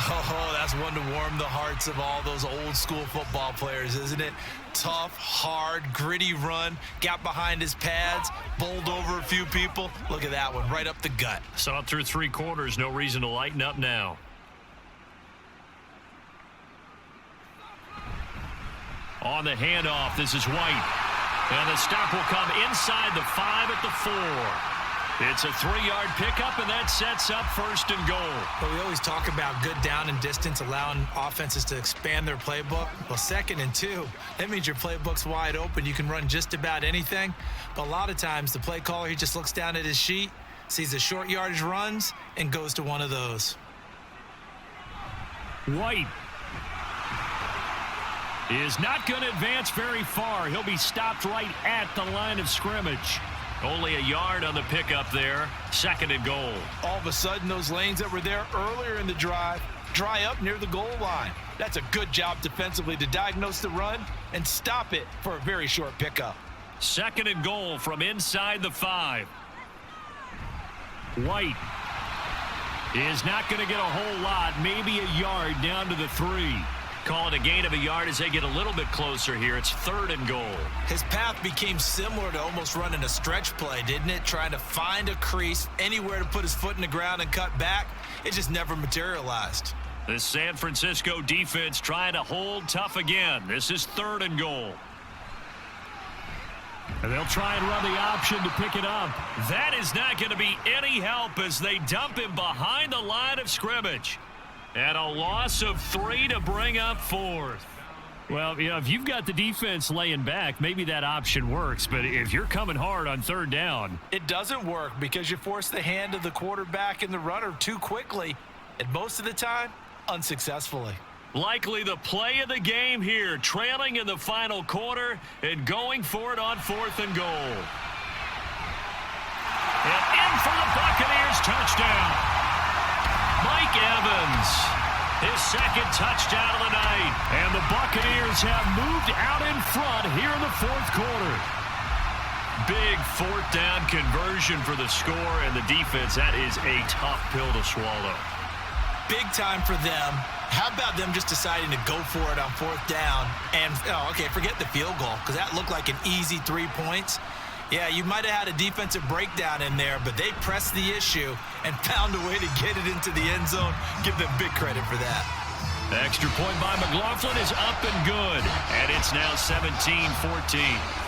C: Oh, that's one to warm the hearts of all those old school football players, isn't it? Tough, hard, gritty run. Got behind his pads, bowled over a few people. Look at that one, right up the gut.
B: Saw it through 3 quarters. No reason to lighten up now. On the handoff, this is White. And the stop will come inside the 5 at the 4. It's a 3-yard pickup, and that sets up 1st and goal.
C: But we always talk about good down and distance, allowing offenses to expand their playbook. Well, 2nd and 2, that means your playbook's wide open. You can run just about anything. But a lot of times, the play caller, he just looks down at his sheet, sees the short yardage runs, and goes to one of those.
B: White is not going to advance very far. He'll be stopped right at the line of scrimmage. Only a yard on the pickup there. 2nd and goal.
C: All of a sudden, those lanes that were there earlier in the drive dry up near the goal line. That's a good job defensively to diagnose the run and stop it for a very short pickup.
B: 2nd and goal from inside the 5. White is not going to get a whole lot, maybe a yard down to the 3. Call it a gain of a yard as they get a little bit closer here. It's 3rd and goal.
C: His path became similar to almost running a stretch play, didn't it? Trying to find a crease, anywhere to put his foot in the ground and cut back. It just never materialized.
B: The San Francisco defense trying to hold tough again. This is 3rd and goal. And they'll try and run the option to pick it up. That is not going to be any help as they dump him behind the line of scrimmage. And a loss of 3 to bring up 4th. Well, if you've got the defense laying back, maybe that option works. But if you're coming hard on third down,
C: it doesn't work because you force the hand of the quarterback and the runner too quickly, and most of the time, unsuccessfully.
B: likely the play of the game here, trailing in the final quarter and going for it on 4th and goal. And in for the Buccaneers, touchdown. Mike Evans, his second touchdown of the night. And the Buccaneers have moved out in front here in the 4th quarter. Big 4th down conversion for the score, and the defense, that is a tough pill to swallow.
C: Big time for them. How about them just deciding to go for it on 4th down? And, forget the field goal, because that looked like an easy 3 points. Yeah, you might have had a defensive breakdown in there, but they pressed the issue and found a way to get it into the end zone. Give them big credit for that.
B: The extra point by McLaughlin is up and good, and it's now 17-14.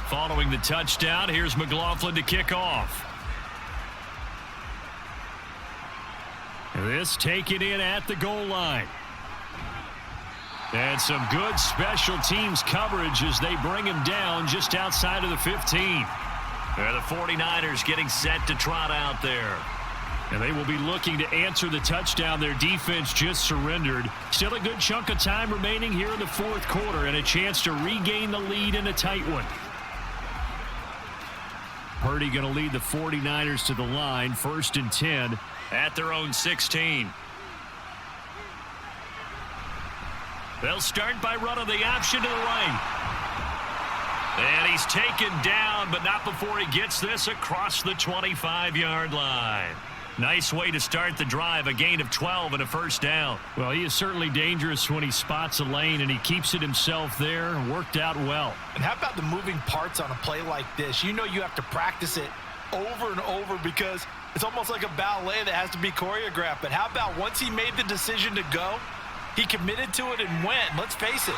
B: Following the touchdown, here's McLaughlin to kick off. This taken in at the goal line. And some good special teams coverage as they bring him down just outside of the 15. They're the 49ers getting set to trot out there. And they will be looking to answer the touchdown their defense just surrendered. Still a good chunk of time remaining here in the 4th quarter and a chance to regain the lead in a tight one. Purdy going to lead the 49ers to the line, 1st and 10 at their own 16. They'll start by running the option to the right. And he's taken down, but not before he gets this across the 25-yard line. Nice way to start the drive, a gain of 12 and a 1st down. Well, he is certainly dangerous when he spots a lane, and he keeps it himself there. Worked out well.
C: And how about the moving parts on a play like this? You know you have to practice it over and over because it's almost like a ballet that has to be choreographed. But how about once he made the decision to go, he committed to it and went. Let's face it,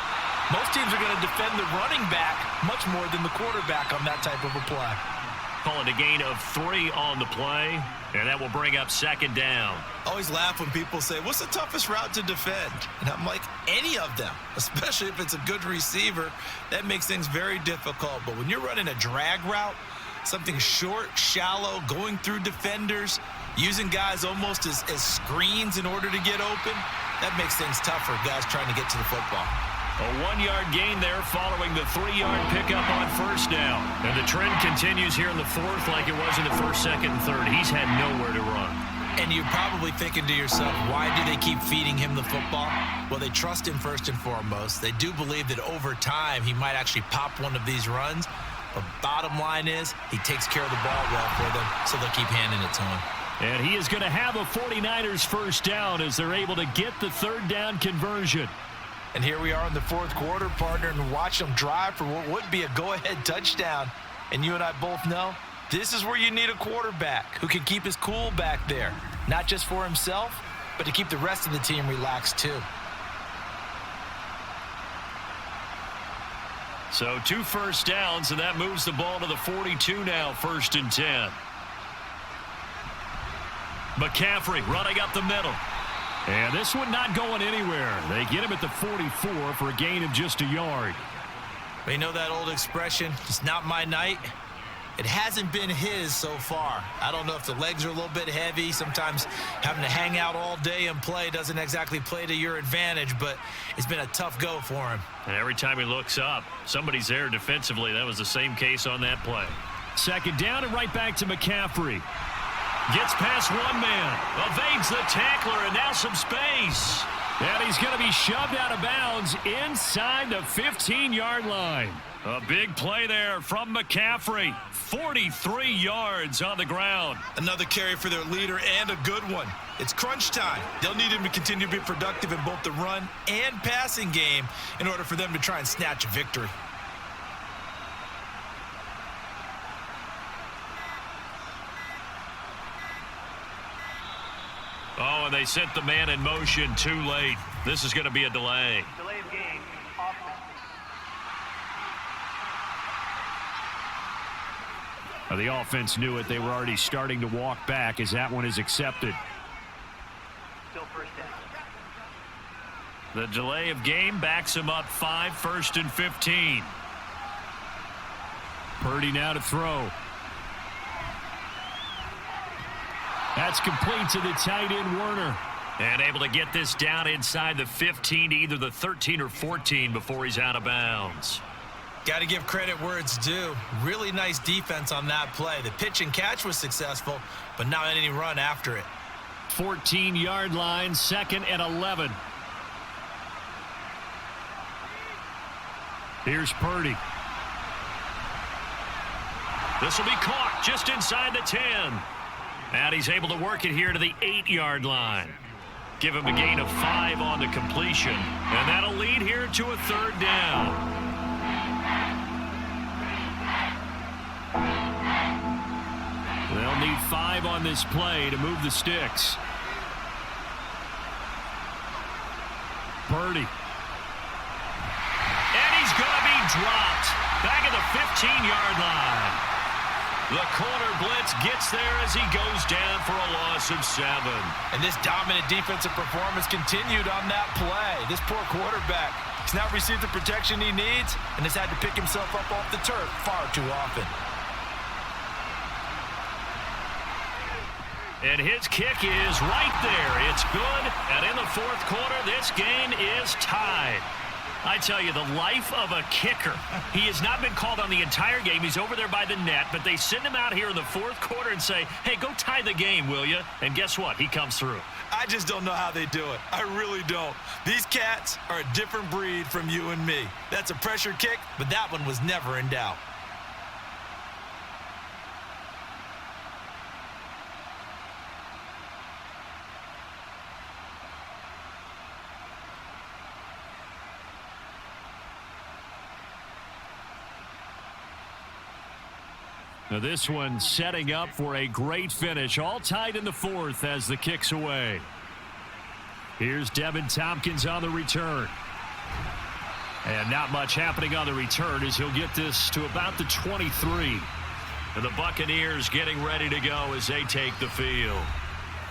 C: most teams are going to defend the running back much more than the quarterback on that type of a play.
B: Call it a gain of 3 on the play, and that will bring up 2nd down.
C: I always laugh when people say, what's the toughest route to defend? And I'm like, any of them, especially if it's a good receiver. That makes things very difficult. But when you're running a drag route, something short, shallow, going through defenders, using guys almost as screens in order to get open, that makes things tough for guys trying to get to the football.
B: A 1-yard gain there following the 3-yard pickup on 1st down. And the trend continues here in the 4th like it was in the 1st, 2nd, and 3rd. He's had nowhere to run.
C: And you're probably thinking to yourself, why do they keep feeding him the football? Well, they trust him first and foremost. They do believe that over time he might actually pop one of these runs. But bottom line is he takes care of the ball well for them, so they'll keep handing it to him.
B: And he is going to have a 49ers 1st down as they're able to get the 3rd down conversion.
C: And here we are in the 4th quarter, partner, and watch them drive for what would be a go-ahead touchdown. And you and I both know this is where you need a quarterback who can keep his cool back there, not just for himself, but to keep the rest of the team relaxed too.
B: So 2 1st downs, and that moves the ball to the 42 now, 1st and 10. McCaffrey running up the middle. And this one not going anywhere. They get him at the 44 for a gain of just a yard.
C: We know that old expression, it's not my night. It hasn't been his so far. I don't know if the legs are a little bit heavy. Sometimes having to hang out all day and play doesn't exactly play to your advantage, but it's been a tough go for him.
B: And every time he looks up, somebody's there defensively. That was the same case on that play. 2nd down and right back to McCaffrey. Gets past one man, evades the tackler, and now some space. And he's going to be shoved out of bounds inside the 15-yard line. A big play there from McCaffrey. 43 yards on the ground.
C: Another carry for their leader and a good one. It's crunch time. They'll need him to continue to be productive in both the run and passing game in order for them to try and snatch a victory.
B: Oh, and they sent the man in motion too late. This is going to be a delay.
E: Delay of game. Offense.
B: The offense knew it. They were already starting to walk back as that one is accepted.
E: Still first down.
B: The delay of game backs him up 5, 1st and 15. Purdy now to throw. That's complete to the tight end, Werner. And able to get this down inside the 15 to either the 13 or 14 before he's out of bounds.
C: Got to give credit where it's due. Really nice defense on that play. The pitch and catch was successful, but not any run after it.
B: 14-yard line, 2nd and 11. Here's Purdy. This will be caught just inside the 10. And he's able to work it here to the 8-yard line. Give him a gain of 5 on the completion. And that'll lead here to a 3rd down. They'll need 5 on this play to move the sticks. Purdy. And he's going to be dropped back at the 15-yard line. The corner blitz gets there as he goes down for a loss of 7.
C: And this dominant defensive performance continued on that play. This poor quarterback has not received the protection he needs and has had to pick himself up off the turf far too often.
B: And his kick is right there. It's good. And in the 4th quarter, this game is tied. I tell you, the life of a kicker. He has not been called on the entire game. He's over there by the net, but they send him out here in the 4th quarter and say, hey, go tie the game, will you? And guess what? He comes through.
C: I just don't know how they do it. I really don't. These cats are a different breed from you and me. That's a pressure kick, but that one was never in doubt.
B: Now this one setting up for a great finish. All tied in the 4th as the kick's away. Here's Devin Tompkins on the return. And not much happening on the return as he'll get this to about the 23. And the Buccaneers getting ready to go as they take the field.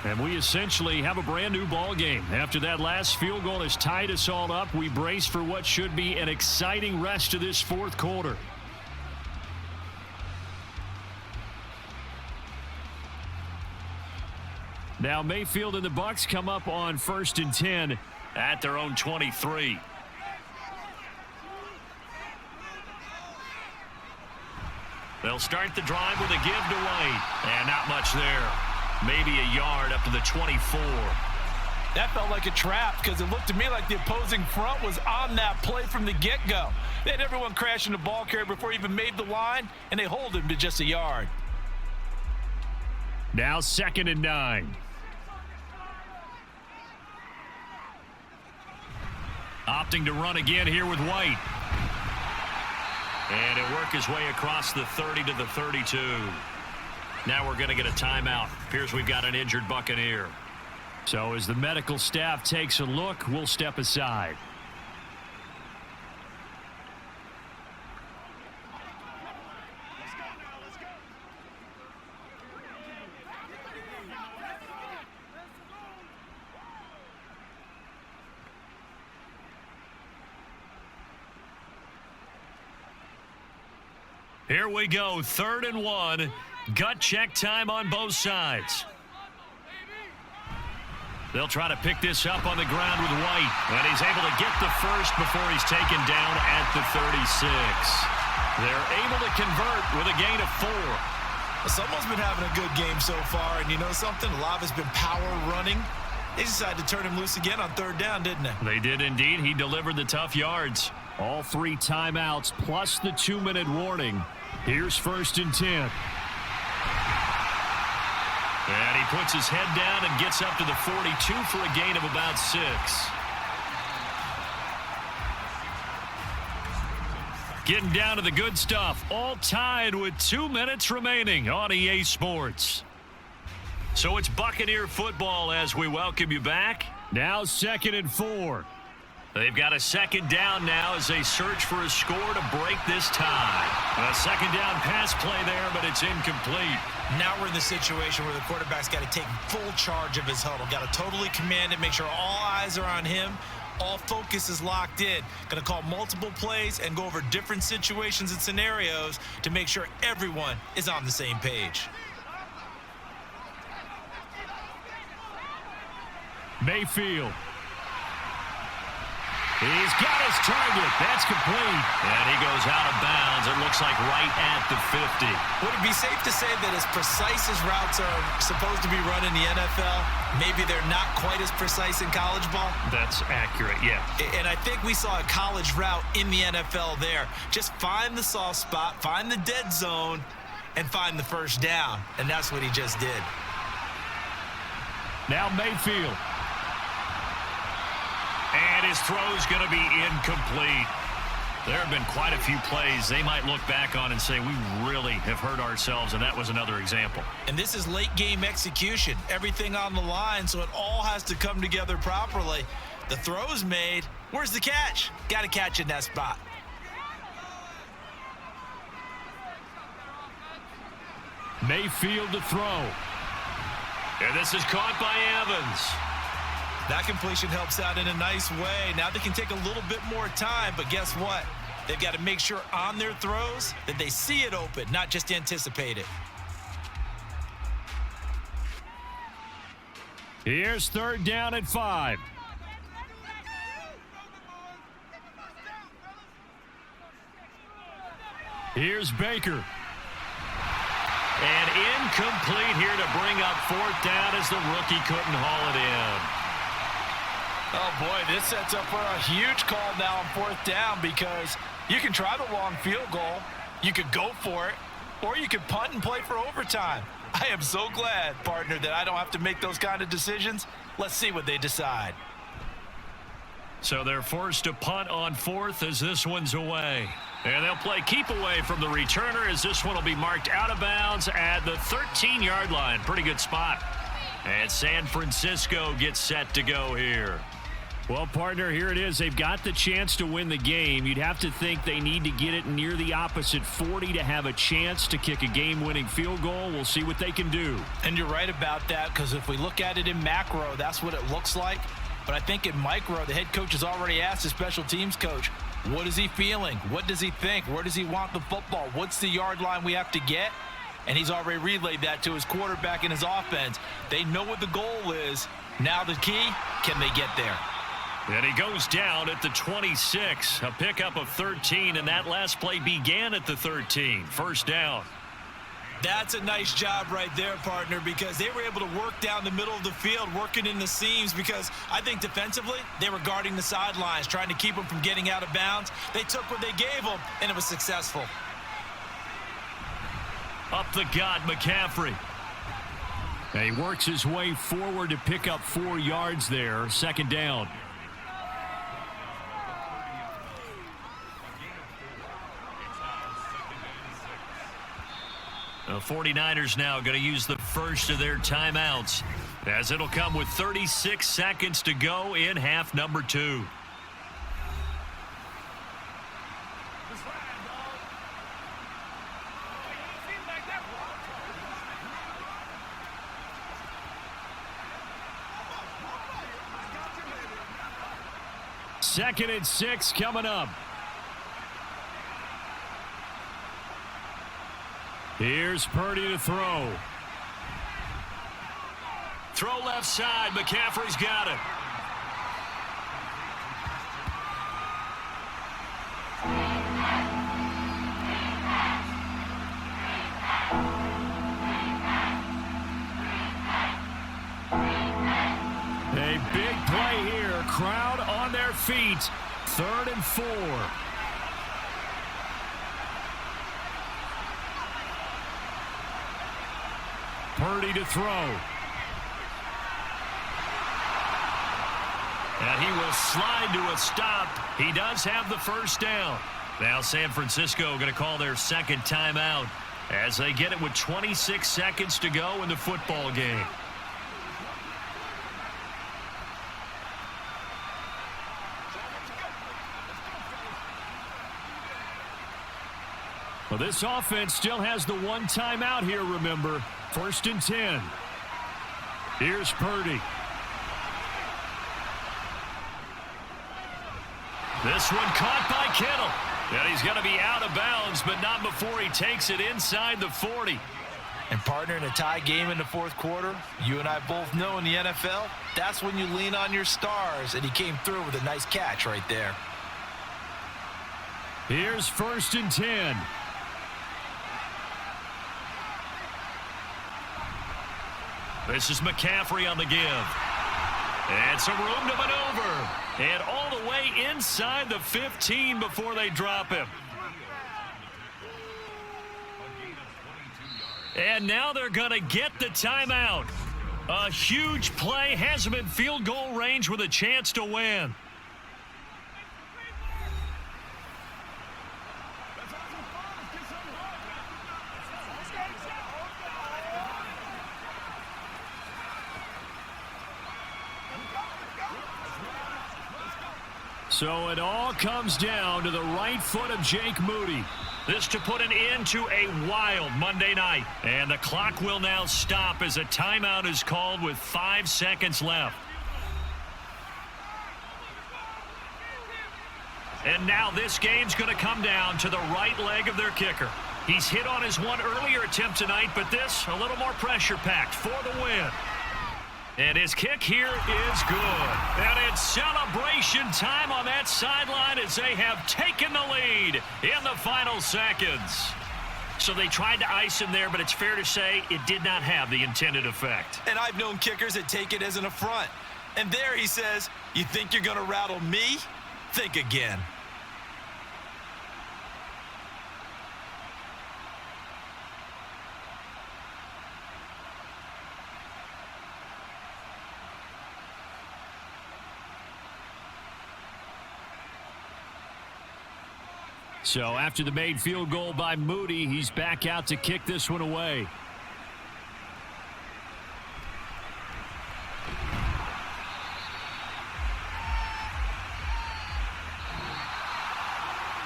B: And we essentially have a brand new ball game. After that last field goal has tied us all up, we brace for what should be an exciting rest of this 4th quarter. Now Mayfield and the Bucs come up on 1st and 10 at their own 23. They'll start the drive with a give to White. And not much there. Maybe a yard up to the 24.
C: That felt like a trap because it looked to me like the opposing front was on that play from the get-go. They had everyone crashing the ball carrier before he even made the line, and they hold him to just a yard.
B: Now 2nd and 9. Opting to run again here with White. And he'll work his way across the 30 to the 32. Now we're going to get a timeout. Appears we've got an injured Buccaneer. So as the medical staff takes a look, we'll step aside. Here we go, 3rd and 1. Gut check time on both sides. They'll try to pick this up on the ground with White. And he's able to get the first before he's taken down at the 36. They're able to convert with a gain of 4.
C: Well, someone's been having a good game so far, and you know something? A lot has been power running. They decided to turn him loose again on 3rd down, didn't they?
B: They did indeed. He delivered the tough yards. All 3 timeouts plus the 2-minute warning. Here's 1st and 10. And he puts his head down and gets up to the 42 for a gain of about 6. Getting down to the good stuff. All tied with 2 minutes remaining on EA Sports. So it's Buccaneer football as we welcome you back. Now 2nd and 4. They've got a second down now as they search for a score to break this tie. A second down pass play there, but it's incomplete.
C: Now we're in the situation where the quarterback's got to take full charge of his huddle. Got to totally command it, make sure all eyes are on him. All focus is locked in. Going to call multiple plays and go over different situations and scenarios to make sure everyone is on the same page.
B: Mayfield. He's got his target. That's complete. And he goes out of bounds. It looks like right at the 50.
C: Would it be safe to say that as precise as routes are supposed to be run in the NFL, maybe they're not quite as precise in college ball?
B: That's accurate, yeah.
C: And I think we saw a college route in the NFL there. Just find the soft spot, find the dead zone, and find the first down. And that's what he just did.
B: Now Mayfield. And his throw's going to be incomplete. There have been quite a few plays they might look back on and say, we really have hurt ourselves, and that was another example.
C: And this is late game execution. Everything on the line, so it all has to come together properly. The throw's made. Where's the catch? Got to catch in that spot.
B: Mayfield to throw. And this is caught by Evans.
C: That completion helps out in a nice way. Now they can take a little bit more time, but guess what? They've got to make sure on their throws that they see it open, not just anticipate it.
B: Here's 3rd down at 5. Here's Baker. And incomplete here to bring up 4th down as the rookie couldn't haul it in.
C: Oh, boy, this sets up for a huge call now on 4th down because you can try the long field goal, you could go for it, or you could punt and play for overtime. I am so glad, partner, that I don't have to make those kind of decisions. Let's see what they decide.
B: So they're forced to punt on 4th as this one's away. And they'll play keep away from the returner as this one will be marked out of bounds at the 13-yard line. Pretty good spot. And San Francisco gets set to go here. Well, partner, here it is. They've got the chance to win the game. You'd have to think they need to get it near the opposite 40 to have a chance to kick a game-winning field goal. We'll see what they can do.
C: And you're right about that, because if we look at it in macro, that's what it looks like. But I think in micro, the head coach has already asked the special teams coach, what is he feeling? What does he think? Where does he want the football? What's the yard line we have to get? And he's already relayed that to his quarterback and his offense. They know what the goal is. Now the key, can they get there?
B: And he goes down at the 26. A pickup of 13, and that last play began at the 13. 1st down.
C: That's a nice job right there, partner, because they were able to work down the middle of the field, working in the seams, because I think defensively, they were guarding the sidelines, trying to keep them from getting out of bounds. They took what they gave them, and it was successful.
B: Up the gut, McCaffrey. And he works his way forward to pick up 4 yards there. 2nd down. The 49ers now going to use the first of their timeouts, as it'll come with 36 seconds to go in half number 2. Second and 6 coming up. Here's Purdy to throw. Throw left side. McCaffrey's got it. A big play here. Crowd on their feet. 3rd and 4. Purdy to throw. And he will slide to a stop. He does have the 1st down. Now San Francisco going to call their 2nd timeout. as they get it with 26 seconds to go in the football game. Well, this offense still has the one timeout here, remember. 1st and 10. Here's Purdy. This one caught by Kittle. And he's going to be out of bounds, but not before he takes it inside the 40.
C: And partner, in a tie game in the fourth quarter, you and I both know in the NFL, that's when you lean on your stars, and he came through with a nice catch right there.
B: Here's 1st and 10. This is McCaffrey on the give. And some room to maneuver. And all the way inside the 15 before they drop him. And now they're going to get the timeout. A huge play, has him in field goal range with a chance to win. So it all comes down to the right foot of Jake Moody. This to put an end to a wild Monday night. And the clock will now stop as a timeout is called with 5 seconds left. And now this game's going to come down to the right leg of their kicker. He's hit on his one earlier attempt tonight, but this a little more pressure-packed for the win. And his kick here is good. And it's celebration time on that sideline as they have taken the lead in the final seconds. So they tried to ice him there, but it's fair to say it did not have the intended effect.
C: And I've known kickers that take it as an affront. And there he says, you think you're going to rattle me? Think again.
B: So after the made field goal by Moody, he's back out to kick this one away.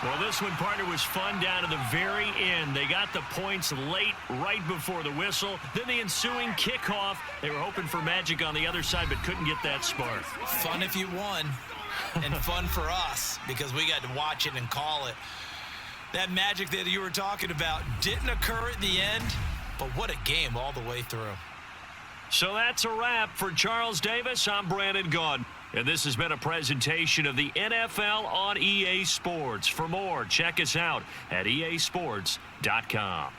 B: Well, this one, partner, was fun down to the very end. They got the points late, right before the whistle. Then the ensuing kickoff. They were hoping for magic on the other side, but couldn't get that spark.
C: Fun if you won, and fun for us because we got to watch it and call it. That magic that you were talking about didn't occur at the end, but what a game all the way through.
B: So that's a wrap for Charles Davis. I'm Brandon Gaudin. And this has been a presentation of the NFL on EA Sports. For more, check us out at easports.com.